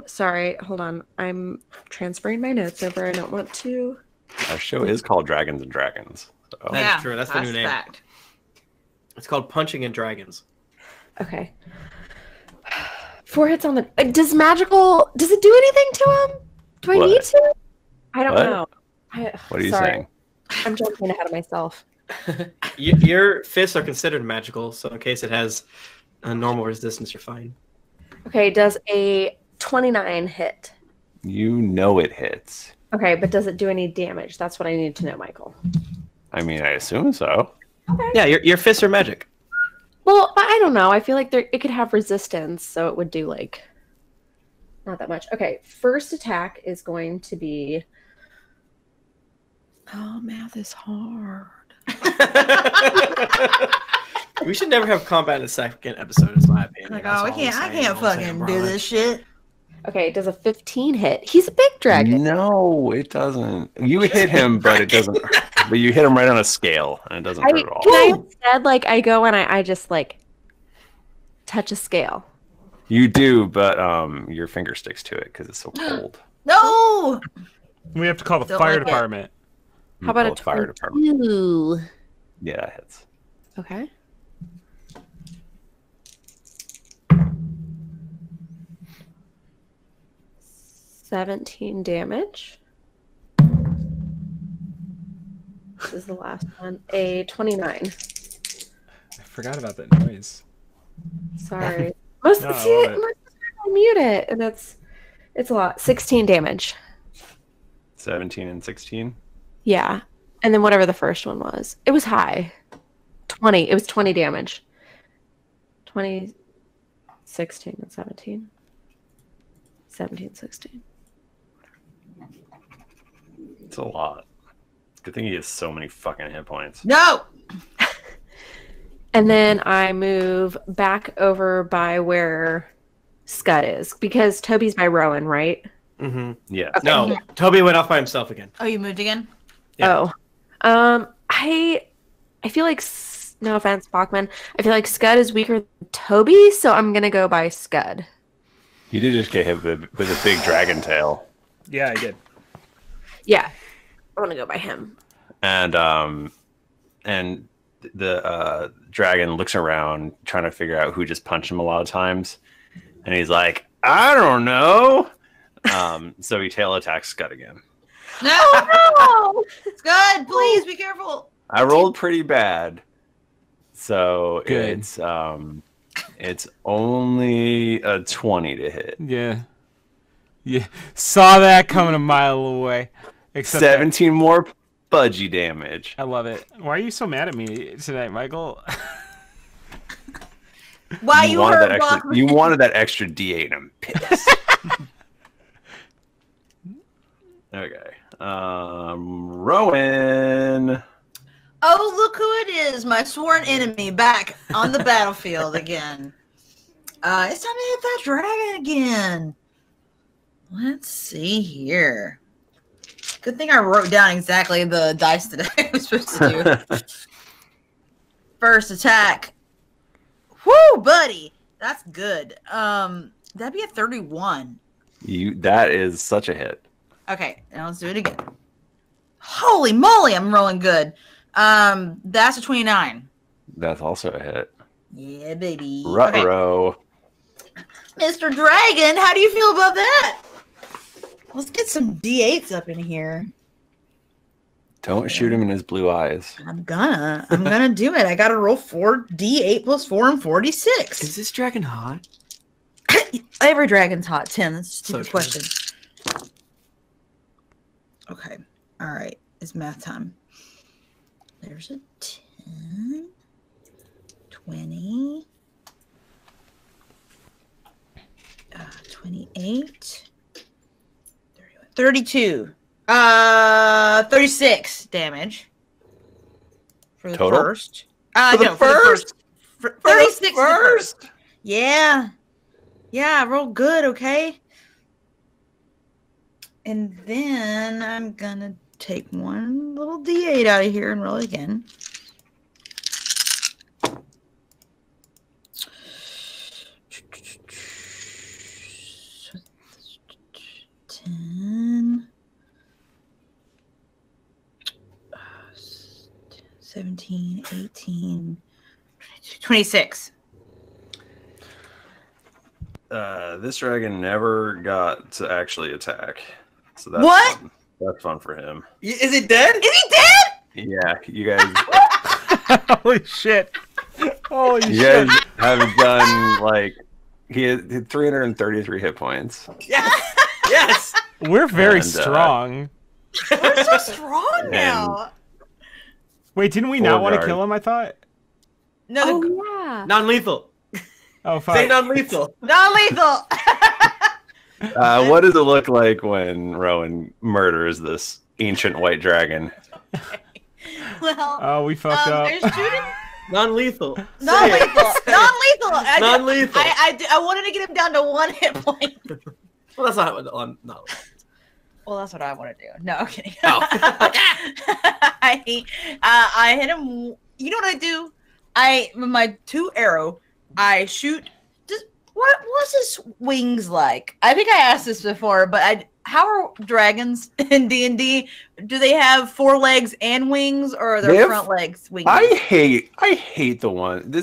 Sorry, hold on. I'm transferring my notes over. I don't want to. Our show is called Dragons and Dragons. So. That's true. That's the new name. Fact. It's called Punching and Dragons. Okay. 4 hits on the. Does it do anything to him? Do I What? need to? I don't What? know. What are you sorry. saying? I'm jumping ahead of myself. Your fists are considered magical, so in case it has a normal resistance, you're fine. Okay, does a 29 hit? You know it hits. Okay, but does it do any damage? That's what I need to know, Michael. I mean, I assume so. Okay. Yeah, your fists are magic. Well, I don't know. I feel like it could have resistance, so it would do like not that much. Okay, first attack is going to be. Oh, math is hard. We should never have combat in the second episode, is my opinion. Like, That's oh, all I'm I saying. can't All I'm saying, fucking brother. do this shit. Okay, does a 15 hit? He's a big dragon. No, it doesn't. You hit him, but it doesn't. But you hit him right on a scale, and it doesn't hurt at all. Can I instead, like, I go and I just like touch a scale? You do, but your finger sticks to it because it's so cold. No. We have to call the Don't fire like it. department. How about Call a the fire department? 22? Yeah, that hits. Okay. $17 damage. This is the last one. A 29. I forgot about that noise. Sorry. Most No, of I the love it. I mute it, and it's a lot. 16 damage. 17 and 16. Yeah. And then whatever the first one was. It was high. 20. It was 20 damage. 20, 16, and 17. 17, 16. It's a lot. Good thing he has so many fucking hit points. No. And then I move back over by where Skud is because Toby's by Rowan, right? Mm-hmm. Yeah. Okay. No, Toby went off by himself again. Oh, you moved again? Yeah. Oh. I feel like, no offense, Bachmann, I feel like Skud is weaker than Toby, so I'm going to go by Skud. You did just get hit with a big dragon tail. Yeah, I did. Yeah. I want to go by him. And the dragon looks around trying to figure out who just punched him a lot of times. And he's like, I don't know. So he tail attacks Skud again. No. Oh, It's good. Please be careful. I rolled pretty bad. So Good. it's only a 20 to hit. Yeah. Yeah. Saw that coming a mile away. Except 17 more budgie damage. I love it. Why are you so mad at me tonight, Michael? Why you wanted heard that extra, Bachmann? you wanted that extra D8 and I'm pissed. Okay. Rowan. Oh, look who it is. My sworn enemy back on the battlefield again. It's time to hit that dragon again. Let's see here. Good thing I wrote down exactly the dice that I was supposed to do. First attack. Whoo, buddy. That's good. That'd be a 31. That is such a hit. Okay, now let's do it again. Holy moly, I'm rolling good. That's a 29. That's also a hit. Yeah, baby. Okay. Ruh-roh. Mr. Dragon, how do you feel about that? Let's get some D8s up in here. Don't shoot him in his blue eyes. I'm gonna do it. I gotta roll 4 D8 plus 4 and 46. Is this dragon hot? Every dragon's hot, Tim. That's a stupid So question. Okay. All right. It's math time. There's a 10, 20, 28, 31, 32, 36 damage for the Total? first. For the first? For 36 For the first? Yeah. Yeah, roll good, okay? And then I'm gonna take one little D8 out of here and roll again. Ten, 17, 18, 26. This dragon never got to actually attack. So that's What? Fun. That's fun for him. Is it dead? Is he dead? Yeah, you guys Holy shit. Holy you shit. guys have done like he had 333 hit points. Yes. Yes. We're very And, strong. We're so strong now. Wait, didn't we not want to guard. kill him, I thought? No, Oh, yeah. Non-lethal. Oh, Say fuck. non-lethal. non-lethal. What does it look like when Rowan murders this ancient white dragon? Well, Oh, we fucked up. there's shooting. Non-lethal. Non-lethal. Non-lethal. Non-lethal. I wanted to get him down to 1 hit point. Well, that's not what. No. Well, that's what I want to do. No, I'm kidding. Oh. I hit him. You know what I do? With my 2 arrow, I shoot. What's his wings like? I think I asked this before, but how are dragons in D&D? Do they have 4 legs and wings, or are They their have- front legs wings? I hate the one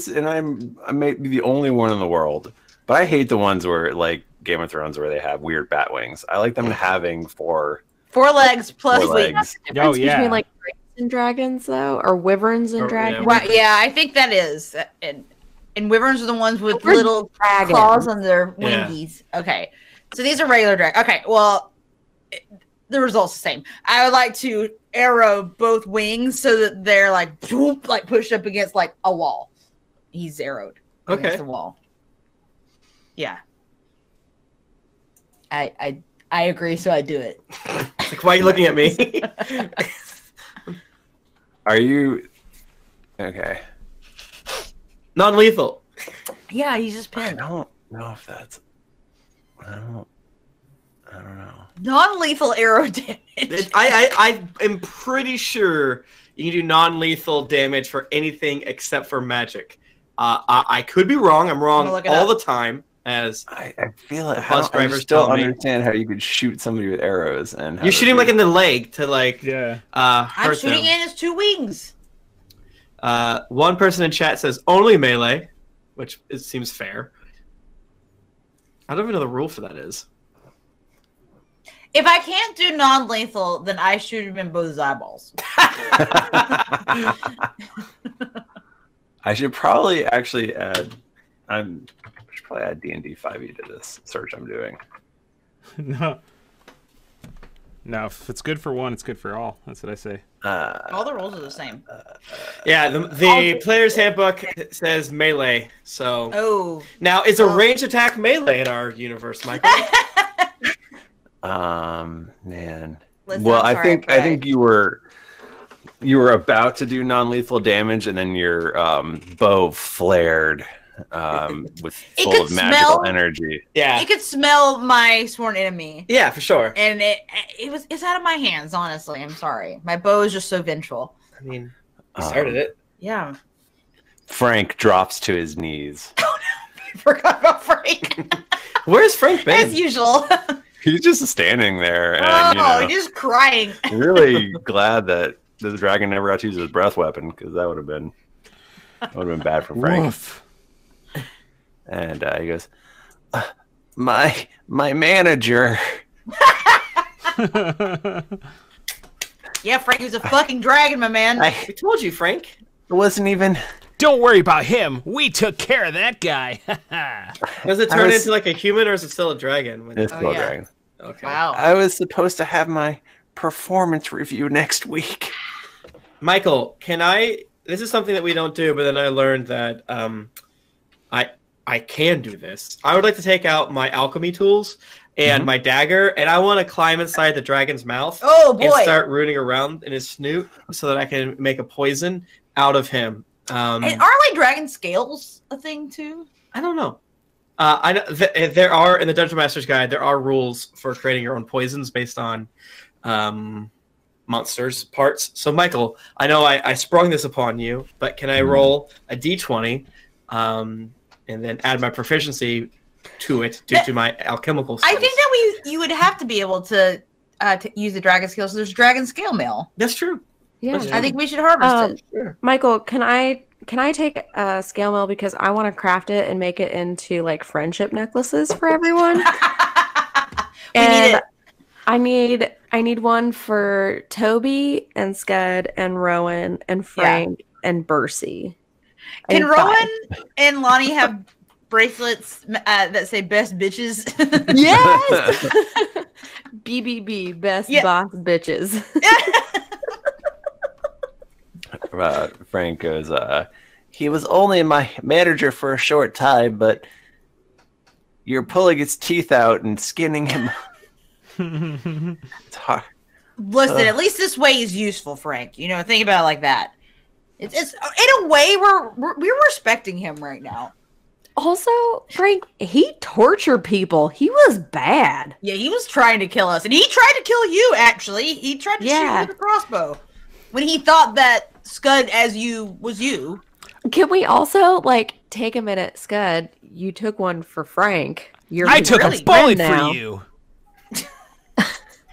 I may be the only one in the world, but I hate the ones where like Game of Thrones where they have weird bat wings. I like them having 4 4 legs plus 4 wings. legs. Oh, yeah. Between like dragons and dragons, though, or wyverns and Or, yeah, dragons. Right, yeah, I think that is. And wyverns are the ones with Wyvern little dragons. claws on their Yeah. wingies. Okay, so these are regular dragons. Okay, well, the result's the same. I would like to arrow both wings so that they're like boop, like pushed up against like a wall. He's arrowed against Okay. the wall. Yeah, I agree. So I do it. Like, why are you looking at me? Are you okay? Non-lethal. Yeah, he's just I pinned. don't know if that's. I don't know. Non-lethal arrow damage. I am pretty sure you can do non-lethal damage for anything except for magic. I could be wrong. I'm wrong all the time. As I feel like I don't understand how you could shoot somebody with arrows and you shoot him like in the leg to like I'm hurt shooting them. in his 2 wings. One person in chat says only melee, which seems fair. I don't even know the rule for that is. If I can't do non-lethal, then I shoot him in both his eyeballs. I should probably actually add. I should probably add D&D 5e to this search I'm doing. No, if it's good for one, it's good for all. That's what I say. All the rules are the same. Yeah, the player's handbook says melee. So now is a ranged attack melee in our universe, Michael? Man. Listen, well, I'm sorry, I think you were about to do non-lethal damage, and then your bow flared with full of magical energy. Yeah, it could smell my sworn enemy. Yeah, for sure. And it's out of my hands. Honestly, I'm sorry. My bow is just so vengeful. I mean, you started it. Yeah. Frank drops to his knees. Oh no, I forgot about Frank. Where's Frank been? As usual. He's just standing there, and he's just crying. Really glad that the dragon never got to use his breath weapon, because that would have been bad for Frank. Woof. And he goes, my manager. Yeah, Frank was a fucking dragon, my man. I told you, Frank. It wasn't even. Don't worry about him. We took care of that guy. Does it turn into like a human, or is it still a dragon? It's still a dragon. Okay. Wow. I was supposed to have my performance review next week. Michael, can I? This is something that we don't do, but then I learned that I can do this. I would like to take out my alchemy tools and my dagger, and I want to climb inside the dragon's mouth. Oh boy! And start rooting around in his snoot so that I can make a poison out of him. And are like dragon scales a thing too? I don't know. I know there are in the Dungeon Master's Guide. There are rules for creating your own poisons based on monsters parts. So, Michael, I know I sprung this upon you, but can I roll a d20 and then add my proficiency to it due to my alchemical skills? I think that you would have to be able to use the dragon scale. So there's dragon scale mail. That's true. Yeah, I think we should harvest it. Sure. Michael, can I take a scale mail because I want to craft it and make it into like friendship necklaces for everyone? We need it. I need one for Toby and Skud and Rowan and Frank and Bercy. Can Rowan and Lahni have bracelets that say "best bitches"? Yes. BBB, best boss bitches. Frank goes, he was only my manager for a short time, but you're pulling his teeth out and skinning him. It's hard. Listen, at least this way is useful, Frank. You know, think about it like that. It's in a way we're respecting him right now. Also, Frank, he tortured people. He was bad. Yeah, he was trying to kill us, and he tried to kill you. Actually, he tried to shoot you with a crossbow when he thought that Skud as you was you. Can we also take a minute, Skud? You took one for Frank. I took a bullet for you.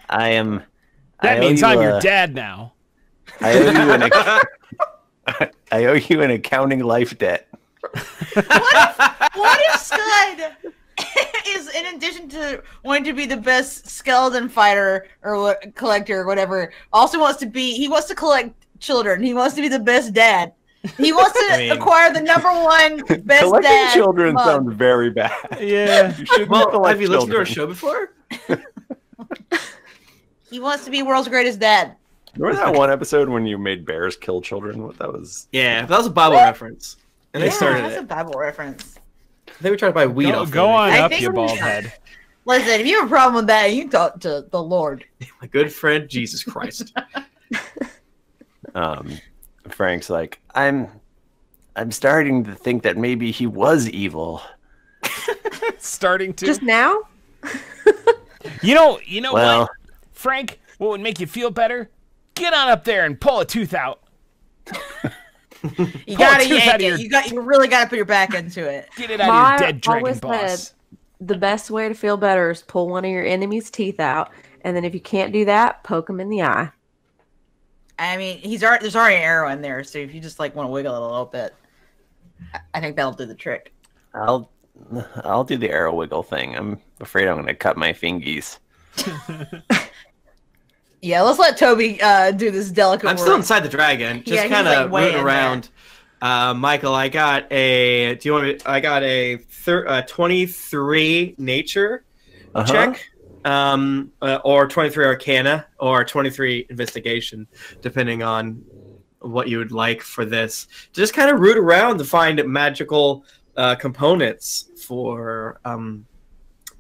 I am. That means I'm your dad now. I owe you I owe you an accounting life debt. What if Skud is, in addition to wanting to be the best skeleton fighter or collector or whatever, also wants to collect children. He wants to be the best dad. He wants to acquire the #1 best collecting dad. Children mug. sounds very bad. Yeah. Have you listened to our show before? He wants to be world's greatest dad. Remember that one episode when you made bears kill children? What that was? Yeah, that was a Bible reference. And they started that's it. a Bible reference. I think we tried to buy weed off Go on I up, think you we bald should. head. Listen, if you have a problem with that, you talk to the Lord. My good friend, Jesus Christ. Frank's like, I'm starting to think that maybe he was evil. Starting to. Just now? You know Well, what? Frank, what would make you feel better? Get on up there and pull a tooth out. You gotta tooth yank out of it. You really gotta put your back into it. Get it out of your dead dragon always boss. said the best way to feel better is pull one of your enemy's teeth out, and then if you can't do that, poke him in the eye. I mean, there's already an arrow in there, so if you just like want to wiggle it a little bit, I think that'll do the trick. I'll do the arrow wiggle thing. I'm afraid I'm going to cut my fingies. Yeah, let's let Toby do this delicate I'm still inside the dragon, just he's, kind of like, way rooting in around. Michael, I got a. Do you want me? I got a 23 nature check, or 23 Arcana, or 23 Investigation, depending on what you would like for this. Just kind of root around to find magical components for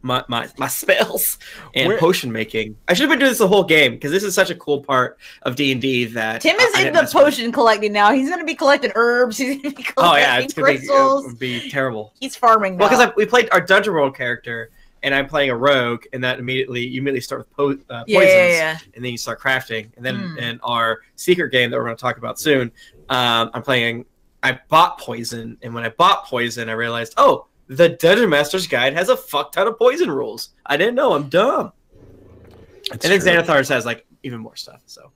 my spells and potion making. I should have been doing this the whole game because this is such a cool part of D&D that Tim is into potion collecting now. He's going to be collecting herbs. He's going to be collecting crystals. It's going to be terrible. He's farming now. Well, because we played our Dungeon World character, and I'm playing a rogue, and that you immediately start with poisons, and then you start crafting. And then in our secret game that we're going to talk about soon, I bought poison, and when I bought poison, I realized, oh, the Dungeon Master's Guide has a fuck ton of poison rules. I didn't know. I'm dumb. And then Xanathar's has like even more stuff. So,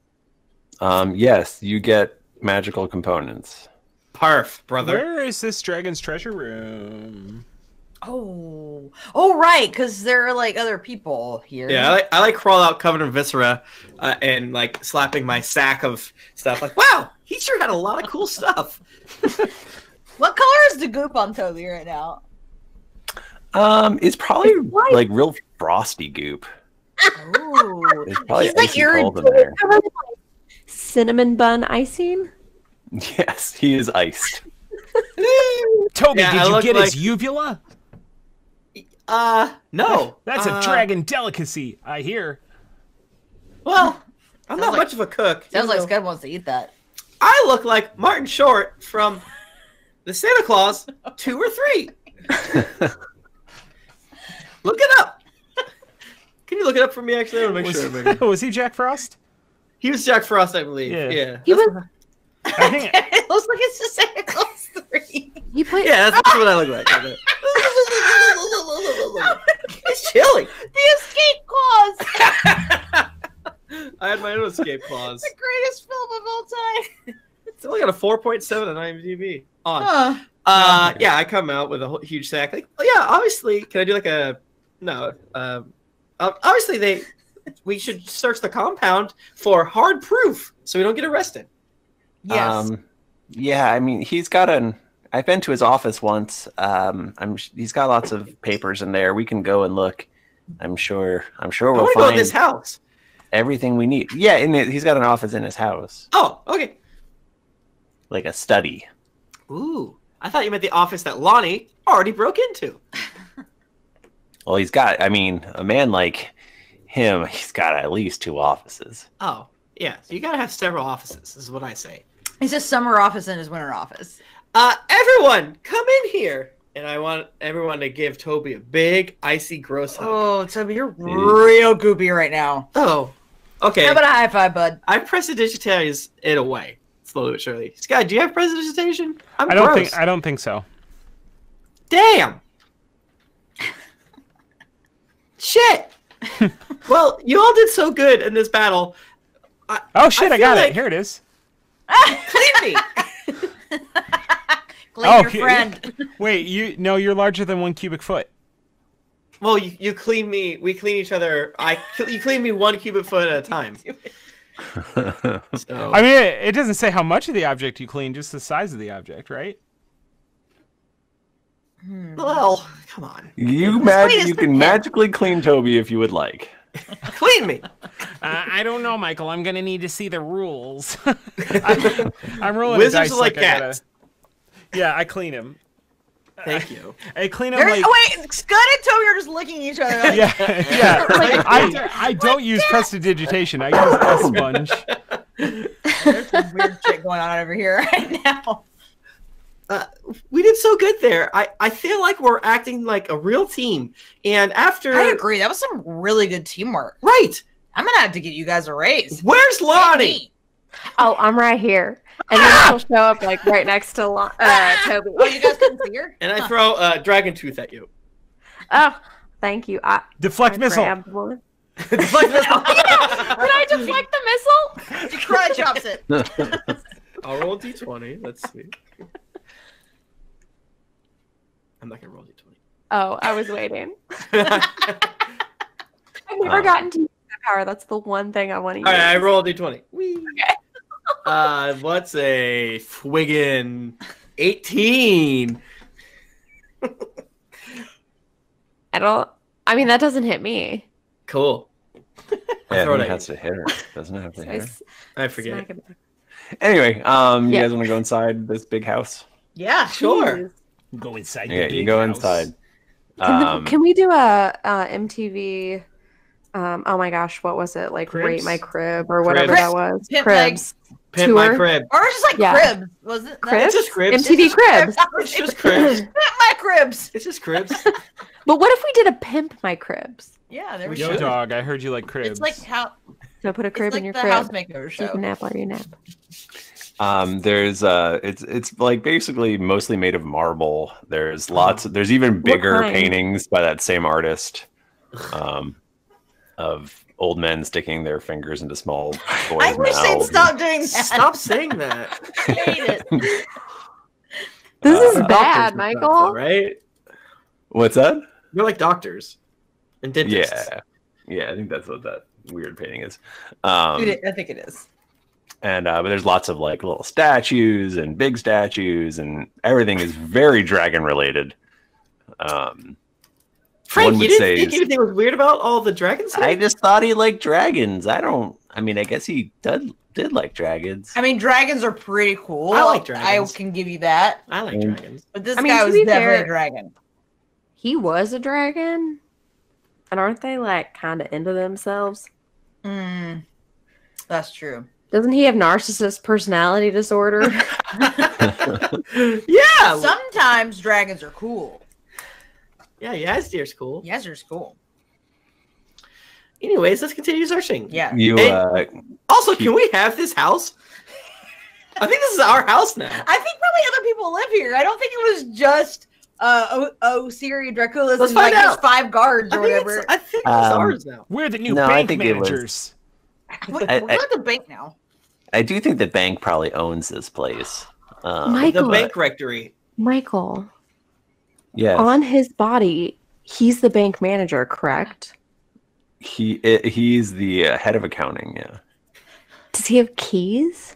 yes, you get magical components. Parf, brother. Where is this dragon's treasure room? Oh, right, because there are like other people here. Yeah, I like crawl out covered in viscera and like slapping my sack of stuff. Like, wow, he sure had a lot of cool stuff. What color is the goop on Toby right now? It's probably like real frosty goop. Oh, it's probably he's like icy cold in there. Cinnamon bun icing. Yes, he is iced. Toby, did you get his uvula? No. That's a dragon delicacy, I hear. Well, I'm not much of a cook. Sounds like Scud wants to eat that. I look like Martin Short from the Santa Claus 2 or 3. Look it up. Can you look it up for me? Actually, I want to make sure. Was he Jack Frost? He was Jack Frost, I believe. Yeah. He was. I think It looks like it's just Santa Claus 3. He played. Yeah, that's what I look like. It's chilly. The escape clause. I had my own escape clause. The greatest film of all time. It's only got a 4.7 on IMDb. Yeah, I come out with a huge sack. Like, yeah, obviously, can I do like a no? Obviously, we should search the compound for hard proof so we don't get arrested. Yes. Yeah, I mean, he's got I've been to his office once. He's got lots of papers in there. We can go and look. I'm sure we'll go find in this house. Everything we need. Yeah, he's got an office in his house. Oh, okay. Like a study. Ooh, I thought you meant the office that Lahni already broke into. Well, he's got. I mean, a man like him, he's got at least 2 offices. Oh, yeah. So you gotta have several offices. Is what I say. It's his summer office and his winter office. Everyone, come in here. And I want everyone to give Toby a big, icy, gross hug. Oh, Toby, you're real goopy right now. Oh, okay. How about a high five, bud? I prestidigitize it away, slowly but surely. Scott, do you have prestidigitation? I don't think so. Damn. Shit. Well, you all did so good in this battle. Oh shit! I got like... it. Here it is. Clean me. Clean your friend. Wait, you're larger than 1 cubic foot. Well, you clean me. We clean each other. You clean me 1 cubic foot at a time. So. I mean, it doesn't say how much of the object you clean, just the size of the object, right? Well, come on. You can magically clean Toby if you would like. Clean me. I don't know, Michael. I'm gonna need to see the rules. I'm rolling Wizards a dice are like cats. Yeah, I clean him. Thank you. Hey, clean up There's, like. oh wait, Skud and Toby are just licking each other. Like, Yeah, yeah. I don't use prestidigitation. I use a sponge. There's some weird shit going on over here right now. We did so good there. I feel like we're acting like a real team. And after... I agree. That was some really good teamwork. Right. I'm going to have to get you guys a raise. Where's Lahni? Oh, I'm right here. And then she'll show up like right next to Toby. Oh, you guys couldn't see her? And I throw a dragon tooth at you. Oh, thank you. Deflect missile. grabbed one. Deflect missile. Did I deflect the missile? She karate chops it. I'll roll a d20. Let's see. I'm not going to roll a d20. Oh, I was waiting. I've never gotten to use that power. That's the one thing I want to use. All right, I roll a d20. Okay. What's a friggin' 18? I mean, that doesn't hit me. Cool. Yeah, throw it it at has to hit her. Doesn't it have to hit her? I forget. Smack it. Anyway, you Yeah. guys want to go inside this big house? Yeah. Sure. Go inside. Yeah, the you big go house. inside. Can we do a MTV? Oh my gosh, what was it? Like Cribs? Rate My Crib or whatever Cribs. that was. Pimp Cribs. Pimp my Tour? crib. Or it's just like Yeah. cribs. Was it? Cribs? It's just cribs. MTV Cribs. It's just cribs. Pimp my cribs. It's just cribs. But what if we did a Pimp My Cribs? Yeah, there we We Yo, go. should. dog, I heard you like cribs. It's like how So put a crib it's like in your the crib. house makeover So you show. can nap while you nap. There's it's like basically mostly made of marble. There's lots. There's even bigger kind? paintings by that same artist, of old men sticking their fingers into small boys' I wish they'd mouths. stop doing that. Stop saying that. I hate it. This is Doctors bad, and Michael. stuff, though, right? What's that? You're like doctors and dentists. Yeah. I think that's what that weird painting is. Dude, I think it is. And but there's lots of like little statues and big statues, and everything is very dragon related. Frank, One you would didn't say think is- anything was weird about all the dragon stuff? I just thought he liked dragons. I mean, I guess he did like dragons. I mean, dragons are pretty cool. I like dragons. I can give you that. I like dragons. But this I mean, guy to was be definitely fair- a dragon. He was a dragon. And aren't they like kind of into themselves? That's true. Doesn't he have narcissist personality disorder? Yeah. Sometimes dragons are cool. Yeah, Yazdir's cool. Yazdir's cool. Anyways, let's continue searching. Yeah. You Hey. Also, can we have this house? I think this is our house now. I think probably other people live here. I don't think it was just Siri, Drakoolus, Let's and like find out. his 5 guards or whatever. I think it's ours now. We're the new No, I bank think it was- managers. We're I- at the bank now. I do think the bank probably owns this place. Michael. The bank rectory. Michael, Yes, on his body, he's the bank manager, correct? he's the head of accounting. Yeah. Does he have keys?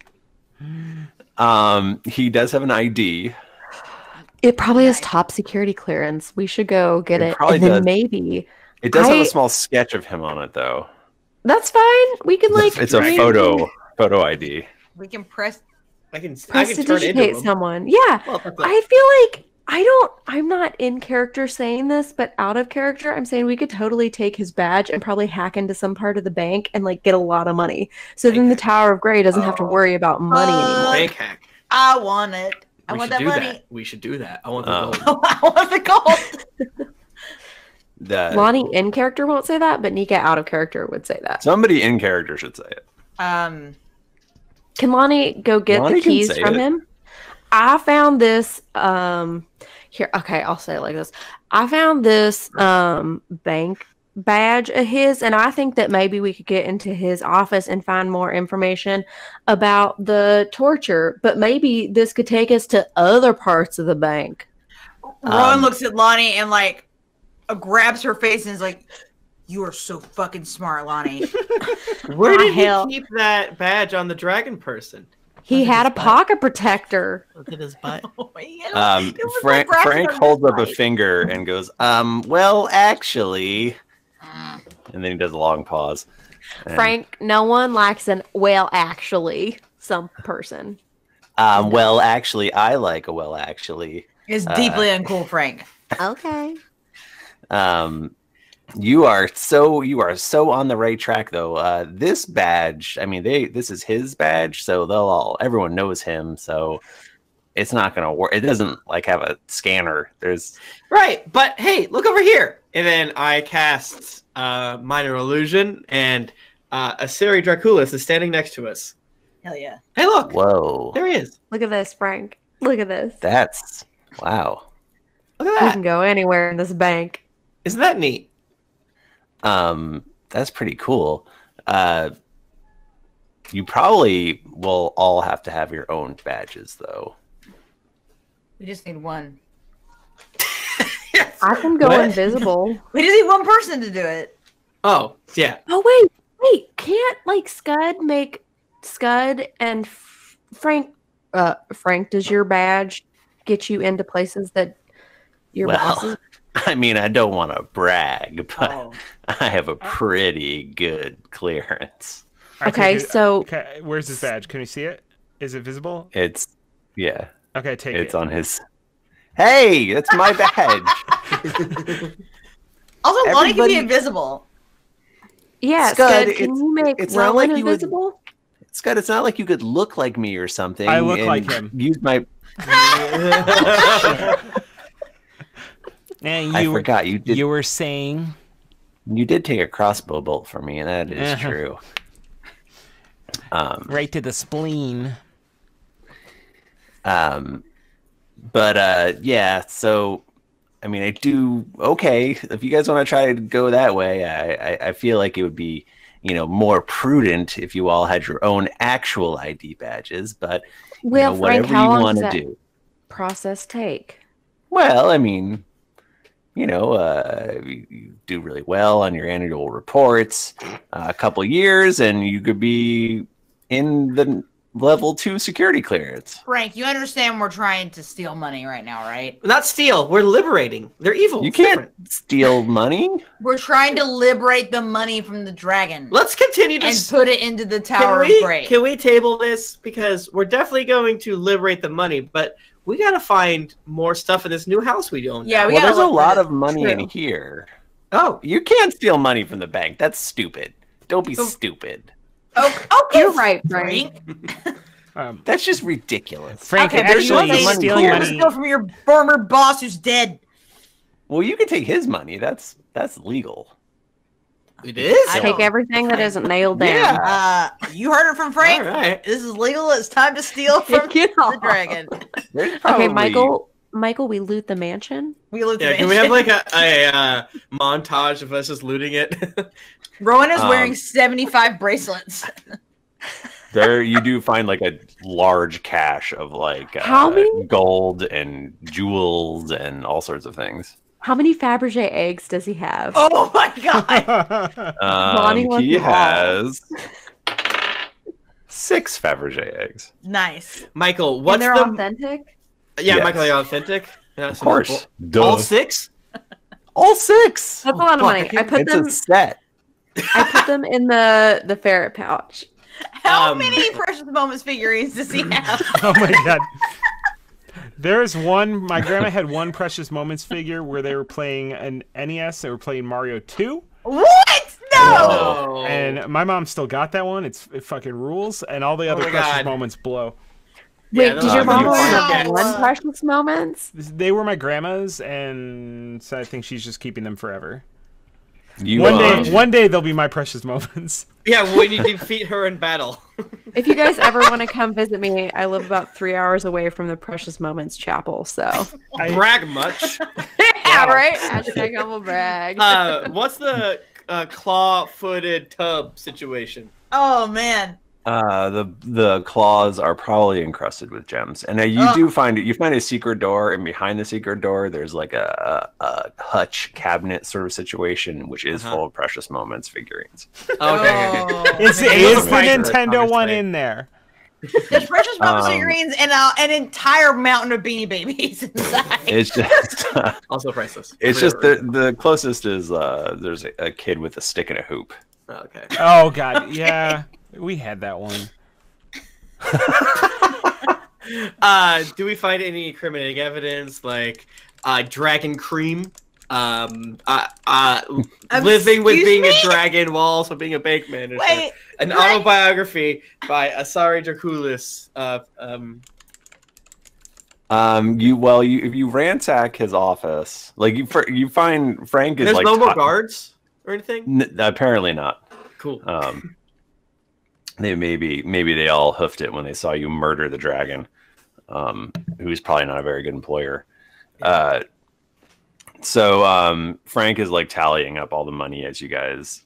He does have an ID. It probably has top security clearance. We should go get It it. probably And then does. maybe. It does have I- a small sketch of him on it, though. That's fine. We can like. It's a randomly photo ID. We can press. I can turn into prestidigitate him. someone. Yeah. Well, that's I feel like I'm not in character saying this, but out of character, I'm saying we could totally take his badge and probably hack into some part of the bank and like get a lot of money. So then the Tower of Grey doesn't have to worry about money anymore. bank hack. I want it. I We want should that do money. that. We should do that. I want the Um, gold. I want the gold. Lonnie in character won't say that, but Nika out of character would say that. Somebody in character should say it. Can Lonnie go get Lonnie the can keys say from it. him? I found this here. Okay, I'll say it like this. I found this bank badge of his, and I think that maybe we could get into his office and find more information about the torture. But maybe this could take us to other parts of the bank. Rowan looks at Lonnie and like grabs her face and is like, "You are so fucking smart, Lonnie." Where did hell. he keep that badge on the dragon person? He Look at had a his butt. pocket protector. Look at his butt. It was Frank, like Frank grabbing holds her up a face. finger and goes, well, actually. And then he does a long pause. And, Frank, no one likes an well, actually, some person. well, actually, I like a well, actually. It's deeply uncool, Frank. Okay. You are so on the right track though. This badge, I mean, this is his badge, so everyone knows him, so it's not gonna work. It doesn't like have a scanner. There's Right, but hey, look over here. And then I cast minor illusion, and a Siri Drakoolus is standing next to us. Hell yeah. Hey, look. whoa. There he is. Look at this, Frank. Look at this. That's wow. Look at We that. can go anywhere in this bank. Isn't that neat? That's pretty cool. You probably will all have to have your own badges though. We just need one. I can go What? invisible. We just need one person to do it. Oh, yeah. Oh wait! Can't like Skud make Skud and Frank? Frank, does your badge get you into places that your bosses? I mean, I don't want to brag, but Oh. I have a pretty good clearance. Okay, so Okay, where's his badge? Can you see it? Is it visible? It's Okay, take it's it. on his. Hey, that's my badge. Also, Lonnie can be Everybody- invisible. yeah, Scud, Scud, can you make it's not Rowan like you would- invisible? Scott, it's not like you could look like me or something. I look and like him. Use my. And I forgot you did. You were saying You did take a crossbow bolt from me, and that is Uh-huh. true. right to the spleen. But yeah. So, I mean, I do okay. If you guys want to try to go that way, I feel like it would be, more prudent if you all had your own actual ID badges. But Well, Frank, whatever how you long want does to that do. process take? Well, I mean, you do really well on your annual reports, a couple years, and you could be in the level 2 security clearance. Frank, you understand we're trying to steal money right now, right? Not steal. We're liberating. They're evil. You It's can't different. steal money. We're trying to liberate the money from the dragon Let's continue to. and put it into the Can Tower of we, Grey. can we table this? Because we're definitely going to liberate the money, but we got to find more stuff in this new house we own. Yeah, now. we Well, gotta there's a look for lot this. of money in True. here. Oh, You can't steal money from the bank. That's stupid. Don't be stupid. Okay, You're right, Frank. That's just ridiculous. Frank, Okay, but you actually, want money stealing clear. to money. steal from your former boss who's dead. Well, you can take his money. That's legal. it is. I Take don't- everything that isn't nailed down. Yeah. You heard it from Frank. All right. This is legal. It's time to steal from Get the off. dragon. There's probably, Okay, Michael, we loot the mansion. We loot the Yeah, can we have mansion. like a montage of us just looting it? Rowan is wearing Um, 75 bracelets. There, you do find like a large cache of like How many- gold and jewels and all sorts of things. How many Fabergé eggs does he have? Oh my god! Lonnie wants He them all. has 6 Fabergé eggs. Nice. Michael, And what's they're the? authentic? Yeah, Yes. Michael, are you authentic? Yeah, Of course. All 6? All 6. That's a lot of fuck, money. I I put It's them. a set. I put them in the ferret pouch. How Um, many Precious Moments figurines does he have? Oh my god. There's one. My grandma had one Precious Moments figure where they were playing an NES. They were playing Mario 2, What? No! Oh. and my mom still got that one. It fucking rules, and all the other my Precious God. Moments blow. Wait, Yeah, did those your are mom pretty only fun. have one Yes. Precious Moments? They were my grandma's, and so I think she's just keeping them forever. You, One day they'll be my Precious Moments. Yeah, when you defeat her in battle. If you guys ever want to come visit me, I live about 3 hours away from the Precious Moments Chapel. So, Brag much. yeah, right? Hashtag humble brag. What's the claw-footed tub situation? Oh man. the claws are probably encrusted with gems, and you do find it. You find a secret door, and behind the secret door, there's like a hutch cabinet sort of situation, which is full of Precious Moments figurines. Okay. Oh, Is man. the Right. Nintendo one Obviously. in there? There's Precious Moments Um, figurines and an entire mountain of Beanie Babies inside. It's just Also priceless. it's just the closest is there's a kid with a stick and a hoop. Okay. Oh god, yeah, we had that one. Do we find any incriminating evidence like dragon cream? Living with being a dragon while also being a bank manager. Wait, an autobiography by Asari Drakoolus. If you ransack his office, like you find Frank is There's like no more guards or anything. Apparently not. Cool. They maybe they all hoofed it when they saw you murder the dragon, who's probably not a very good employer. So Frank is like tallying up all the money as you guys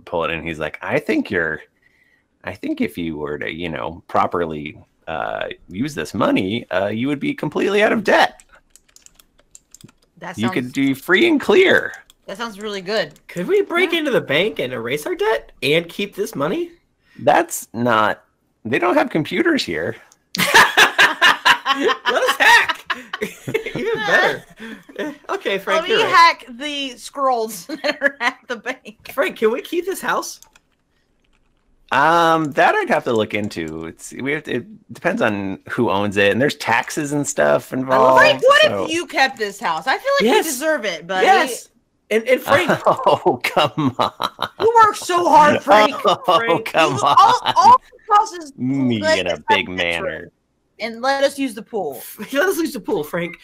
pull it in. He's like, I think if you were to, properly use this money, you would be completely out of debt. You could be free and clear. That sounds really good. Could we break into the bank and erase our debt and keep this money? That's not. They don't have computers here. Let us hack. Even better. Okay, Frank. Let me hack the scrolls that are at the bank. Frank, can we keep this house? That I'd have to look into. It depends on who owns it, and there's taxes and stuff involved. Frank, what if you kept this house? I feel like you deserve it, buddy. Yes. And Frank. Oh, come on. You work so hard, Frank. Oh, come on. All the houses. Me in a big manner. And let us use the pool. Let us use the pool, Frank.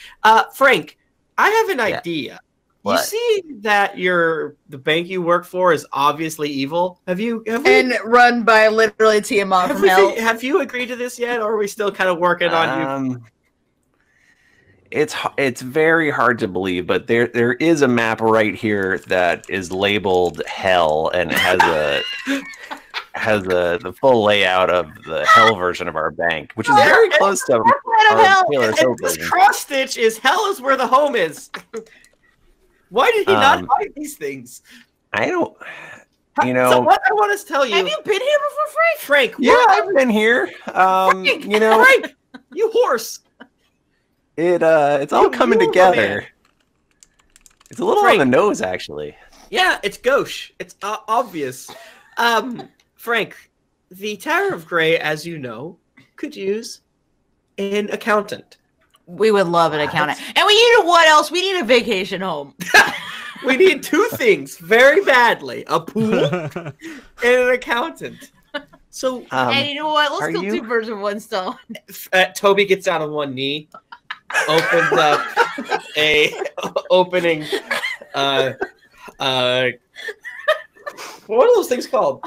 Frank, I have an idea. What? You see that the bank you work for is obviously evil. Have we, and run by literally Tiamat from hell. Have you agreed to this yet, or are we still kind of working on you? It's very hard to believe, but there is a map right here that is labeled hell and has the full layout of the hell version of our bank, which is very close to our Taylor's Hill version. This cross stitch is hell is where the home is. Why did he not hide these things? I don't. So what I want to tell you. Have you been here before, Frank? Frank, yeah, I've been here. Frank, Frank, you horse. It's all coming together. It's a little on the nose, actually. Yeah, it's gauche. It's obvious. Frank, the Tower of Grey, as you know, could use an accountant. We would love an accountant. And we need what else? We need a vacation home. We need two things very badly: a pool and an accountant. So, and you know what? Let's kill two birds with one stone. Toby gets down on one knee, opens up a opening. What are those things called?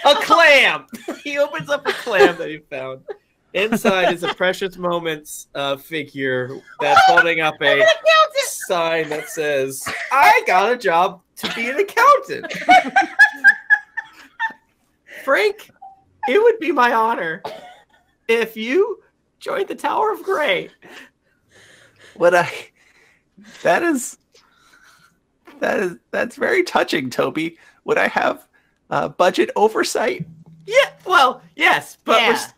A clam. He opens up a clam that he found. Inside is a Precious Moments figure that's holding up a sign that says, "I got a job to be an accountant." Frank, it would be my honor if you joined the Tower of Grey. That's very touching, Toby. Would I have budget oversight? Yeah, well, yes, but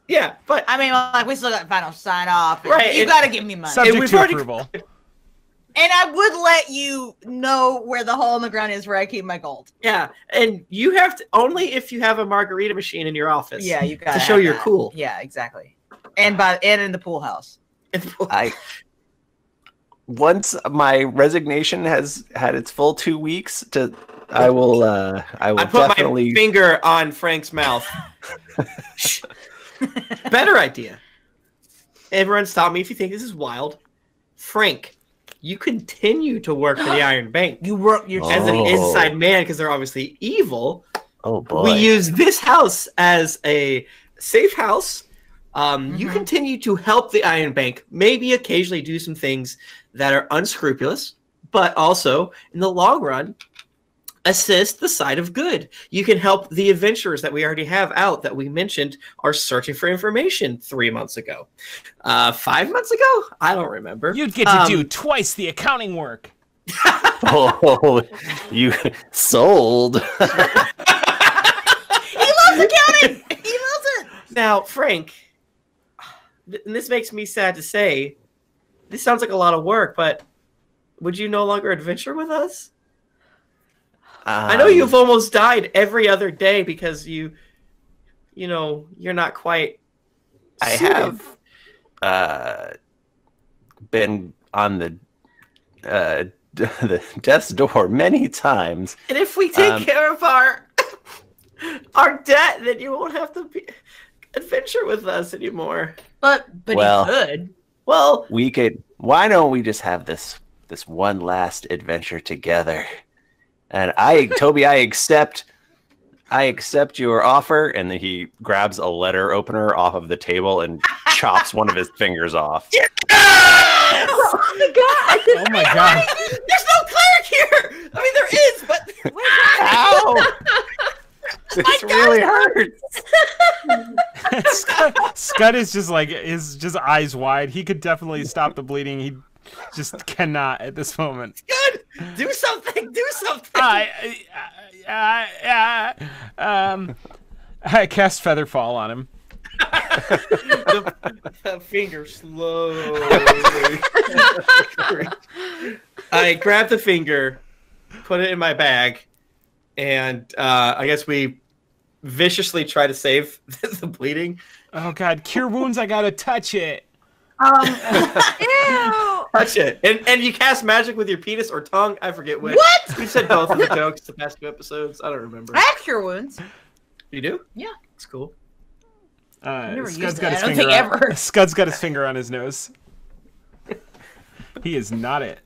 but I mean, like, we still got final sign off. Right, you got to give me money. Subject to approval. And I would let you know where the hole in the ground is where I keep my gold. Yeah, and you have to only if you have a margarita machine in your office. Yeah, you got to show you're cool. Yeah, exactly. And in the pool house. Once my resignation has had its full 2 weeks, I will put definitely my finger on Frank's mouth. Better idea. Everyone stop me if you think this is wild. Frank, you continue to work for the Iron Bank. You work as an inside man because they're obviously evil. Oh boy. We use this house as a safe house. You continue to help the Iron Bank, maybe occasionally do some things that are unscrupulous, but also in the long run, assist the side of good. You can help the adventurers that we already have out that we mentioned are searching for information 3 months ago. 5 months ago? I don't remember. You'd get to do twice the accounting work. Oh, you sold. He loves accounting. He loves it. Now, Frank, and this makes me sad to say, this sounds like a lot of work, but would you no longer adventure with us? I know you've almost died every other day because you're not quite I have been on the death's door many times. And if we take care of our debt, then you won't have to adventure with us anymore. But Well, he could. Well, We could. Why don't we just have this one last adventure together? And Toby, I accept your offer. And then he grabs a letter opener off of the table and chops one of his fingers off. Oh my god! Oh my god! there's no cleric here. I mean, there is, but Ow! This really hurts. Skud is just like just eyes wide. He could definitely stop the bleeding. He just cannot at this moment. good. Do something. Do something. I cast Featherfall on him. the finger slowly. I grab the finger, put it in my bag, and I guess we viciously try to save the bleeding. Oh god, cure wounds, I gotta touch it. Ew! Touch it. And you cast magic with your penis or tongue. I forget which. What? We've said both of the jokes the past 2 episodes. I don't remember. I have cure wounds. You do? Yeah. It's cool. Never Scud's used got it. his I don't finger think on- ever. Scud's got his finger on his nose. He is not it.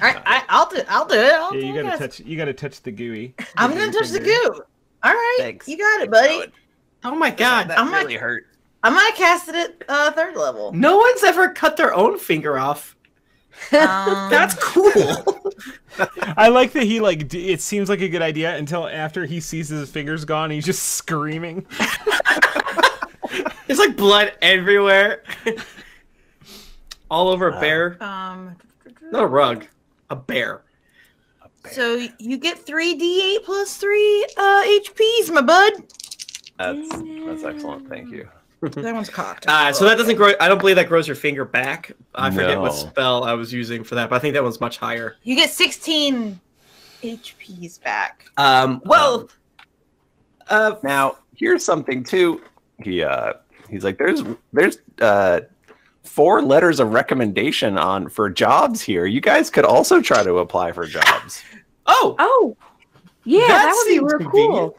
All right, I'll do it. Yeah, you gotta touch the gooey. I'm gonna touch the goo. All right, Thanks. you got it, buddy. Oh my god. That really hurt. I'm gonna cast it at 3rd level. No one's ever cut their own finger off. That's cool. I like that he it seems like a good idea until after he sees his fingers gone, he's just screaming. There's like blood everywhere. All over a bear. Um, Not a rug. A bear. so you get 3d8 plus 3 HPs, my bud. That's excellent. Thank you. That one's cocked. So that doesn't grow. I don't believe that grows your finger back. I forget what No. spell I was using for that, but I think that one's much higher. You get 16 HPs back. Well, Now here's something too. He's like, there's 4 letters of recommendation for jobs here. You guys could also try to apply for jobs. Oh, yeah, that would be seems real convenient. cool.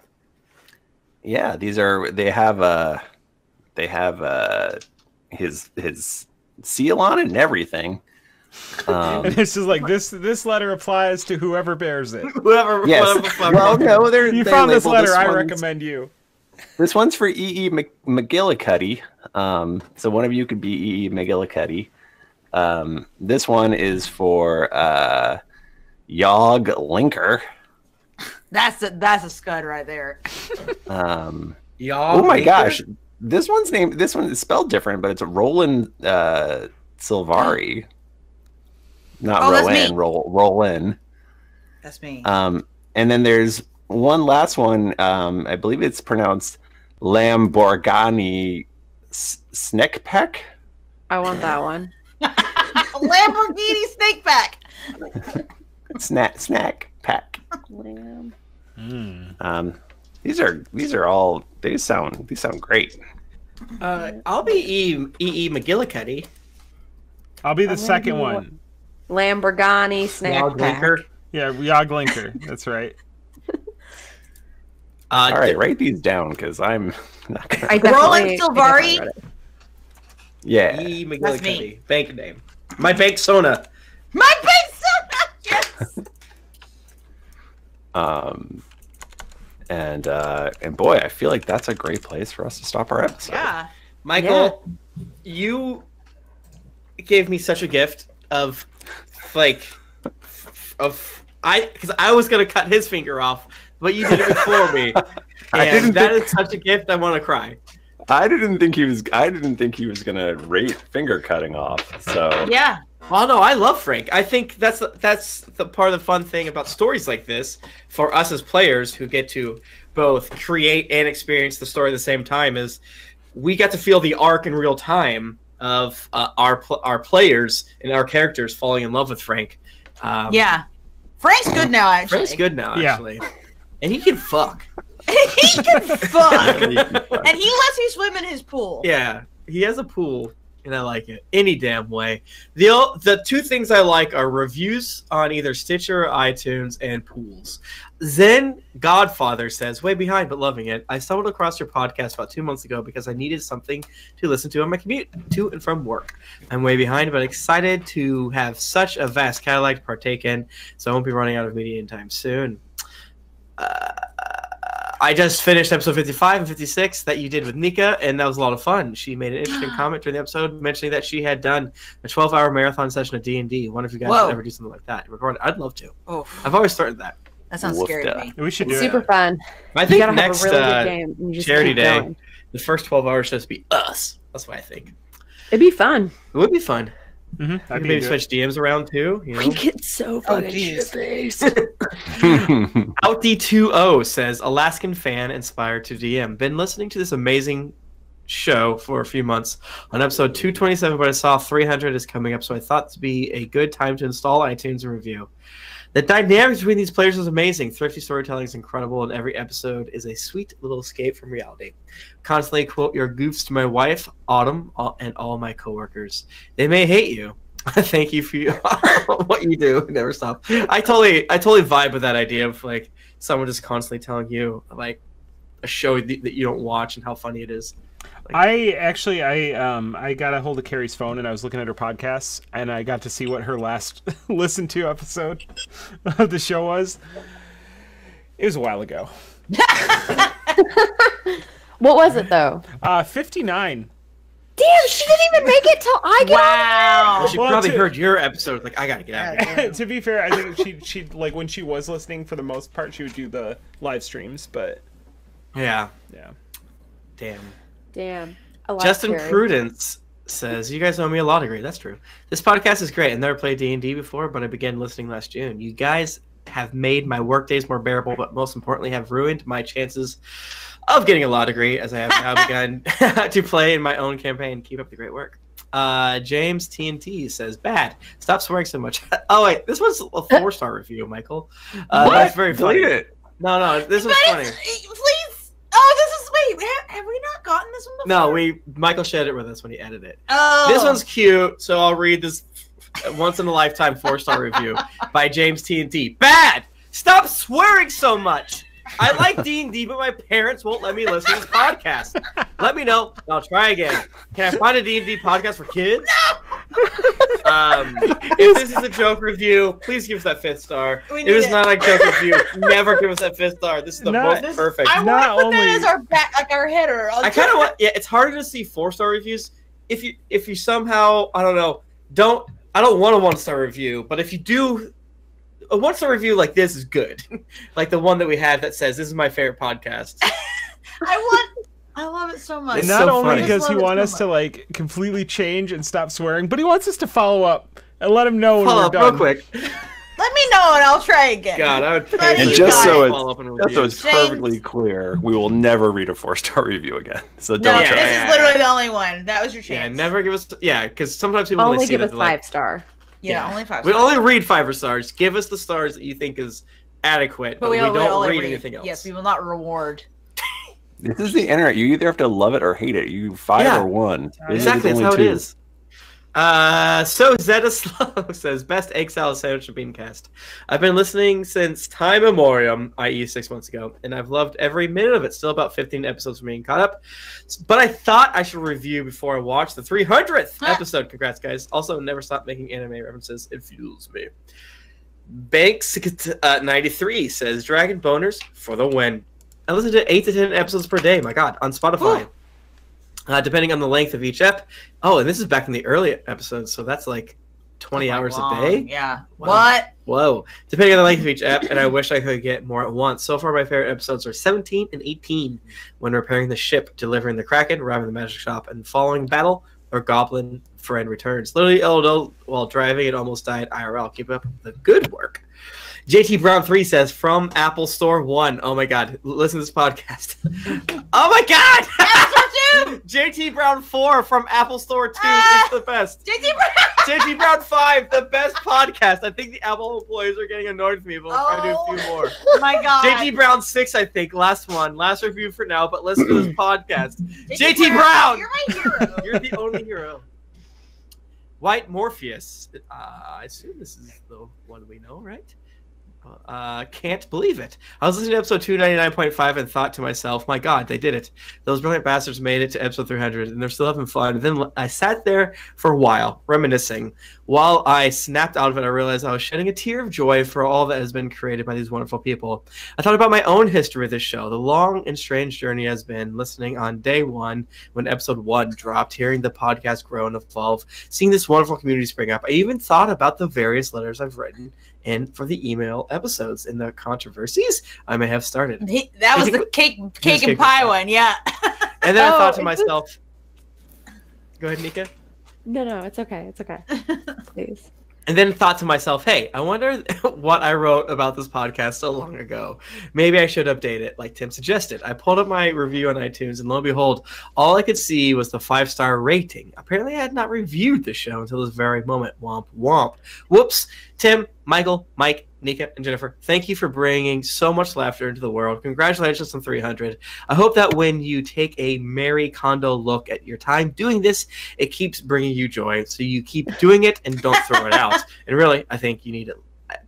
Yeah, they have his seal on it and everything. And it's just like this letter applies to whoever bears it. whoever. Yes. Whatever the fuck. Well, no, You they found this labeled letter, I one's- recommend you. This one's for E.E. McGillicuddy. So one of you could be E.E. McGillicuddy. This one is for Yog Linker. That's a Scud right there. Y'all Oh my make gosh. it? This one is spelled different, but it's Roland Silvari. Not Oh, that's Rowan, me. Roland. That's me. And then there's one last one. I believe it's pronounced Lamborghini Snakepack. I want that one. Lamborghini snake pack. Snack pack. Lamb. These are all they sound great. I'll be E.E. McGillicuddy. I'll be the second one. Lamborghini snack Yog pack. Linker. Yeah, Yog Linker. That's right. All right, write these down because I'm not gonna. I Roland definitely Silvari. read it. Yeah. E.E. That's McGillicuddy. me. Bank name. My bank Sona. My big son. Yes. And boy, I feel like that's a great place for us to stop our episode. Yeah. Michael, you gave me such a gift of because I was gonna cut his finger off, but you did it before me. And that is such a gift. I want to cry. I didn't think he was gonna rate finger cutting off. So Yeah. Oh no, I love Frank. I think that's the part of the fun thing about stories like this for us as players who get to both create and experience the story at the same time is we get to feel the arc in real time of our players and our characters falling in love with Frank. Yeah. Frank's good now, actually. Frank's good now, Yeah. actually, and he can fuck. He can fuck. And he lets you swim in his pool. Yeah, he has a pool, and I like it any damn way. The two things I like are reviews on either Stitcher or iTunes and pools. Zen Godfather says, way behind but loving it. I stumbled across your podcast about 2 months ago because I needed something to listen to on my commute to and from work. I'm way behind but excited to have such a vast catalog to partake in, so I won't be running out of media anytime soon. I just finished episode 55 and 56 that you did with Nika, and that was a lot of fun. She made an interesting comment during the episode mentioning that she had done a 12-hour marathon session of D&D. One of you guys should ever do something like that. Record it. I'd love to. Oof. I've always started that. That sounds scary to me. We should do Super it. fun. I think you gotta next have a really good game. And you just charity keep day, going. the first 12 hours should just be us. That's what I think. It'd be fun. It would be fun. Mm-hmm. We could maybe switch DMs around too. You know? We get so fucking shit-faced. Outy20 says, Alaskan fan inspired to DM. Been listening to this amazing show for a few months. On episode 227, but I saw 300 is coming up, so I thought it'd be a good time to install iTunes and review. The dynamics between these players is amazing. Thrifty storytelling is incredible, and every episode is a sweet little escape from reality. Constantly quote your goofs to my wife, Autumn, and all my coworkers. They may hate you. Thank you for what you do. Never stop. I totally vibe with that idea of like someone just constantly telling you like a show that you don't watch and how funny it is. Like, I got a hold of Carrie's phone and I was looking at her podcasts and I got to see what her last listened to episode of the show was. It was a while ago. What was it though? 59. Damn, she didn't even make it till I got Wow. she probably heard your episode. Like, I gotta get out of here. To be fair, I think she like when she was listening for the most part, she would do the live streams, but Yeah. damn. Damn. I like Justin Carrie. Prudence says, you guys owe me a law degree. That's true. This podcast is great. I've never played D&D before, but I began listening last June. You guys have made my work days more bearable, but most importantly have ruined my chances of getting a law degree, as I have now begun to play in my own campaign. Keep up the great work. James TNT says, bad. Stop swearing so much. Oh, wait. This was a 4-star review, Michael. That's very funny. Delete it. No. This was funny. Please. Oh, this is wait. Have we not gotten this one before? No, Michael shared it with us when he edited it. Oh. This one's cute, so I'll read this once in a lifetime 4-star review by James TNT. Bad! Stop swearing so much! I like D&D, but my parents won't let me listen to this podcast. Let me know. I'll try again. Can I find a D&D podcast for kids? If this is a joke review, please give us that 5th star. If it's not a joke review, never give us that 5th star. This is the most perfect. I want to put that as our back, like our header. I kind of want. Yeah, it's harder to see 4-star reviews. If you somehow, I don't know, I don't want a 1-star review, but if you do, a 1-star review like this is good. Like the one that we had that says, "This is my favorite podcast." I love it so much. It's Not so only funny. does he want us to like completely change and stop swearing, but he wants us to follow up and let him know when Follow we're up done. real quick. Let me know and I'll try again. God, I would pay And for just you so to it's- follow up and That's so review. it's perfectly clear. We will never read a 4-star review again. So No, don't this try. is literally the only one. That was your Yeah, chance. never give us. Yeah, because sometimes people when Only they see give that us they're like, 5-star. Yeah, only 5 we stars. only read 5 stars. Give us the stars that you think is adequate, but we will don't only read anything else. Yes, we will not reward. This is the internet. You either have to love it or hate it. You 5 Yeah. or 1. Exactly, that's There's how only it 2. is. So Zeta Slow says, best egg salad sandwich of Beancast. I've been listening since time immemorial, i.e. 6 months ago, and I've loved every minute of it. Still about 15 episodes from being caught up. But I thought I should review before I watch the 300th episode. Congrats, guys. Also, never stop making anime references. It fuels me. Banks 93 says, Dragon Boners for the win. I listen to 8 to 10 episodes per day. My God, on Spotify. Depending on the length of each ep. Oh, and this is back in the early episodes, so that's like 20 hours a day. Yeah. Wow. What? Whoa. Depending on the length of each ep, and I wish I could get more at once. So far, my favorite episodes are 17 and 18, when repairing the ship, delivering the Kraken, robbing the magic shop, and following battle, or Goblin friend returns. Literally LOL while driving and almost died IRL. Keep up the good work. JT Brown 3 says, from Apple Store 1. Oh my God. Listen to this podcast. Oh my God. Episode JT Brown 4 from Apple Store 2 is the best. JT Brown. JT Brown 5, the best podcast. I think the Apple employees are getting annoyed with me, but we'll try to do a few more. Oh my god. JT Brown 6, I think. Last one. Last review for now, but listen to this podcast. JT Brown! You're my hero. You're the only hero. White Morpheus. I assume this is the one we know, right? Can't believe it. I was listening to episode 299.5 and thought to myself, my God, they did it. Those brilliant bastards made it to episode 300 and they're still having fun. And then I sat there for a while, reminiscing. While I snapped out of it, I realized I was shedding a tear of joy for all that has been created by these wonderful people. I thought about my own history with this show. The long and strange journey has been listening on day one when episode 1 dropped, hearing the podcast grow and evolve, seeing this wonderful community spring up. I even thought about the various letters I've written and for the email episodes and the controversies I may have started. That was the cake and pie one, yeah. And then I thought to myself, go ahead, Nika. No, it's okay. It's okay. Please. And then thought to myself, hey, I wonder what I wrote about this podcast so long ago. Maybe I should update it like Tim suggested. I pulled up my review on iTunes, and lo and behold, all I could see was the 5-star rating. Apparently, I had not reviewed the show until this very moment. Womp, womp. Whoops. Tim, Michael, Mike, Nika, and Jennifer, thank you for bringing so much laughter into the world. Congratulations on 300. I hope that when you take a Mary Kondo look at your time doing this, it keeps bringing you joy. So you keep doing it and don't throw it out. And really, I think you need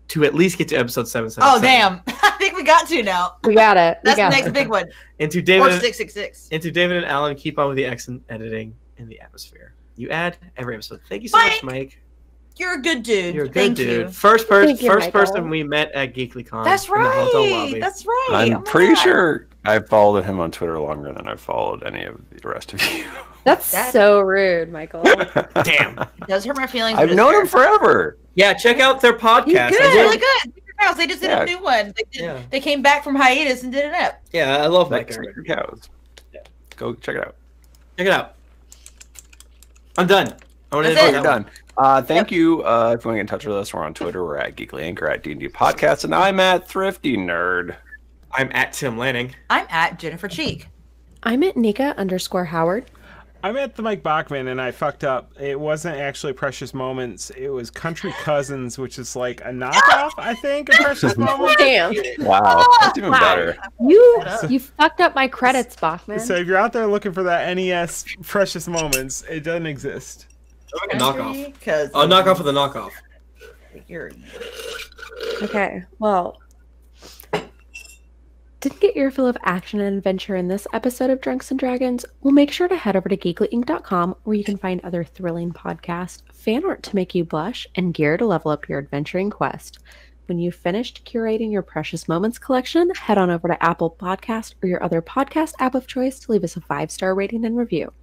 to at least get to episode 777. Oh, damn. I think we got to now. We got it. That's the next big one. And to David, or 666. And to David and Alan, keep on with the excellent editing in the atmosphere. You add every episode. Thank you so much, Mike. You're a good dude. You're a good Thank dude. You. First person we met at GeeklyCon. That's right. That's right. I'm pretty sure I followed him on Twitter longer than I've followed any of the rest of you. That's so rude, Michael. Damn. It does hurt my feelings. I've known him forever. Yeah, check out their podcast. Good, really good. They just did a new one. They came back from hiatus and did it up. Yeah, I love Mike. Cows. Yeah. Go check it out. Check it out. I'm done. I want to you're done. Thank you. If you want to get in touch with us, we're on Twitter. We're at GeeklyInc or at D&D Podcast, and I'm at Thrifty Nerd. I'm at Tim Lanning. I'm at Jennifer Cheek. I'm at Nika_Howard. I'm at the Mike Bachmann, and I fucked up. It wasn't actually Precious Moments. It was Country Cousins, which is like a knockoff, I think, of Precious Moments. Damn. Wow, that's even better. You fucked up my credits, Bachmann. So if you're out there looking for that NES Precious Moments, it doesn't exist. Like a knockoff. A knockoff of the knockoff. Okay, well, didn't get your fill of action and adventure in this episode of Drunks and Dragons? Well, make sure to head over to GeeklyInc.com where you can find other thrilling podcasts, fan art to make you blush, and gear to level up your adventuring quest. When you've finished curating your Precious Moments collection, head on over to Apple Podcast or your other podcast app of choice to leave us a 5-star rating and review.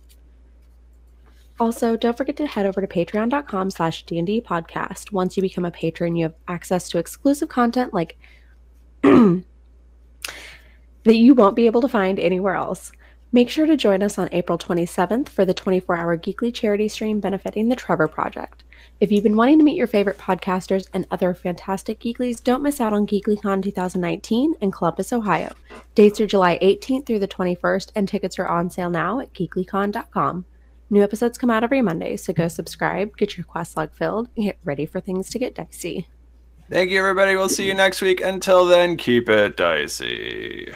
Also, don't forget to head over to patreon.com/D&D podcast. Once you become a patron, you have access to exclusive content like that you won't be able to find anywhere else. Make sure to join us on April 27th for the 24-hour Geekly charity stream benefiting the Trevor Project. If you've been wanting to meet your favorite podcasters and other fantastic Geeklies, don't miss out on GeeklyCon 2019 in Columbus, Ohio. Dates are July 18th through the 21st, and tickets are on sale now at geeklycon.com. New episodes come out every Monday, so go subscribe, get your quest log filled, and get ready for things to get dicey. Thank you, everybody. We'll see you next week. Until then, keep it dicey.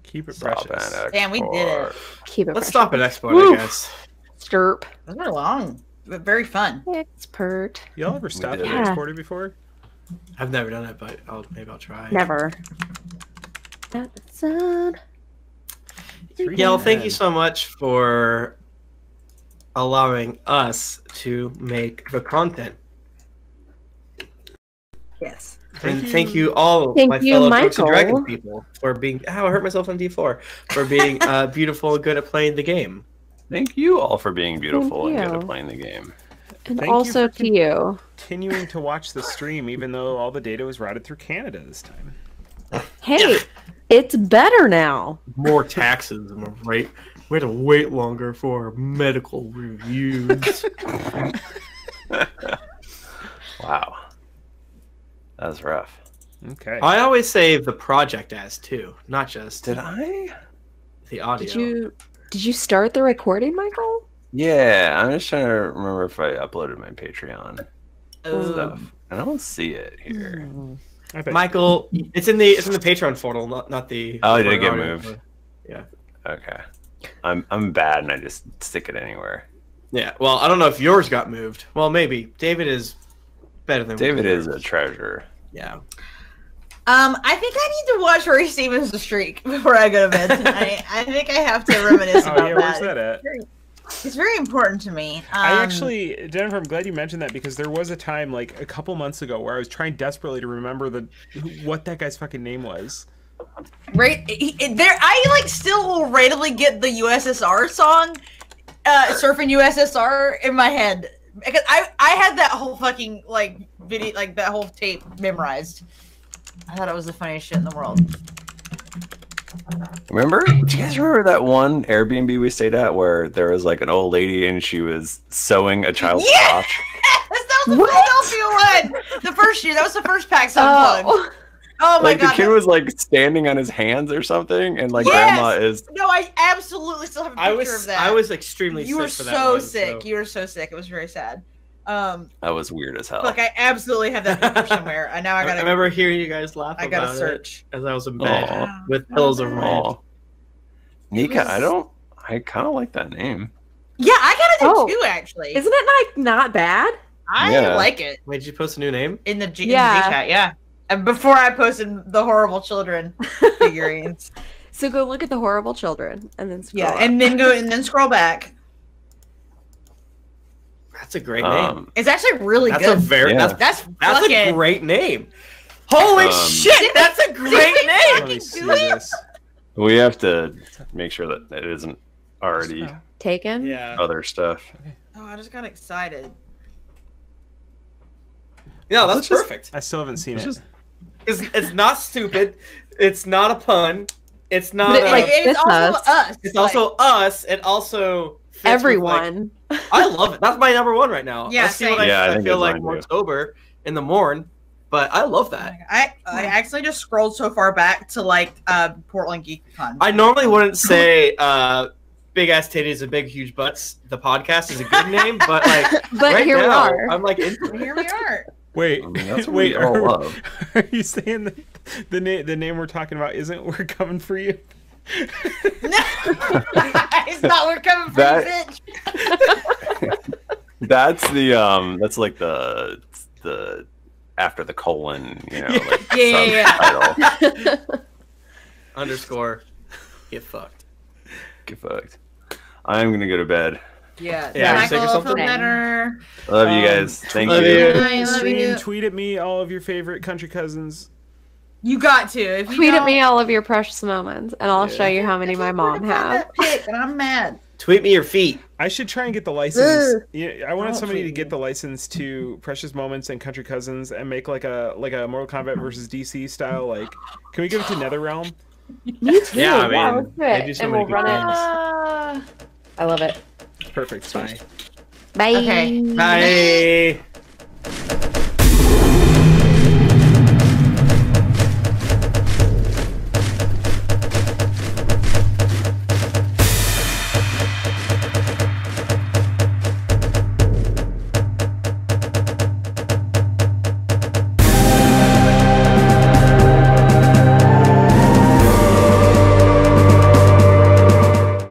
Keep it precious. Damn, we did it. Keep it Let's precious. stop at Export, I guess. Stirp. It's been long, but very fun. Expert. Y'all ever stopped at Yeah. Exporter before? I've never done it, but maybe I'll try. Never. Episode. Yael, thank you so much for allowing us to make the content. Yes. Thank you all, my fellow Drunks and Dragon people, for being. Ow, I hurt myself on D4. For being beautiful and good at playing the game. Thank you all for being beautiful and good at playing the game. And Thank also you to you. Continuing to watch the stream, even though all the data was routed through Canada this time. Hey, it's better now. More taxes and we had to wait longer for medical reviews. Wow. That was rough. Okay. I always save the project as too, not just Did I? the audio. Did Did you start the recording, Michael? Yeah, I'm just trying to remember if I uploaded my Patreon stuff. I don't see it here. Michael, it's in the Patreon portal, not the. Oh, did it get moved? Yeah. Okay. I'm bad, and I just stick it anywhere. Yeah. Well, I don't know if yours got moved. Well, maybe David is better than David is a treasure. Yeah. I think I need to watch Ray Stevens' The Streak before I go to bed tonight. I think I have to reminisce about that. Where's that at? It's very important to me. I actually, Jennifer, I'm glad you mentioned that because there was a time, like a couple months ago, where I was trying desperately to remember what that guy's fucking name was. Right there, I like still will randomly get the USSR song, "Surfing USSR" in my head because I had that whole fucking like video, like that whole tape memorized. I thought it was the funniest shit in the world. Remember? Do you guys remember that one Airbnb we stayed at where there was like an old lady and she was sewing a child's crotch? That was the Philadelphia one. The first year. That was the first PAX Unplugged. Oh my god! Like the kid was like standing on his hands or something, and like grandma is. No, I absolutely still have a picture of that. I was extremely. You were so sick. You were so sick. It was very sad. That was weird as hell. Look, I absolutely have that picture somewhere. And now I gotta. I remember hearing you guys laugh. I gotta search as I was in bed with pillows over my head. Nika, I kind of like that name. Yeah, I kind of do too. Actually, isn't it like not bad? I like it. Wait, did you post a new name in the G chat? Yeah. And before I posted the horrible children figurines. So go look at the horrible children and then scroll up. and then scroll back. That's a great name. It's actually really good. That's a very that's a great name. Holy shit, that's a great name. Let me see this. We have to make sure that it isn't already taken. Yeah. Other stuff. Oh, I just got excited. Yeah, that's perfect. I still haven't seen it. It's not stupid. It's not a pun. It's not. It's also us. It's also us. It also fits everyone. With, like, I love it. That's my number one right now. Yeah, I'll see what I feel like in October in the morn. But I love that. I actually just scrolled so far back to like Portland GeeklyInc. I normally wouldn't say big ass titties and big huge butts. The podcast is a good name, but like right here now, we are. I'm like into here we are. Wait, I mean, that's what wait, we all love. Are you saying that the name we're talking about isn't "We're Coming for You"? No, it's not. We're coming for you, bitch. That's like the after the colon, you know, like yeah. underscore get fucked. Get fucked. I'm gonna go to bed. Yeah. Michael, feel better. I love you guys. Thank love you. I love you. Tweet at me all of your favorite country cousins. You got to. If you tweet at me all of your precious moments, and I'll show you how many my mom has. And I'm mad. Tweet me your feet. I should try and get the license. I wanted somebody to get the license to Precious Moments and Country Cousins and make like a Mortal Kombat versus DC style. Like, can we give it to NetherRealm? Me too. Yeah, I mean, let's do it. they do so and many we'll good run it. I love it. Perfect. Bye. Okay. Bye.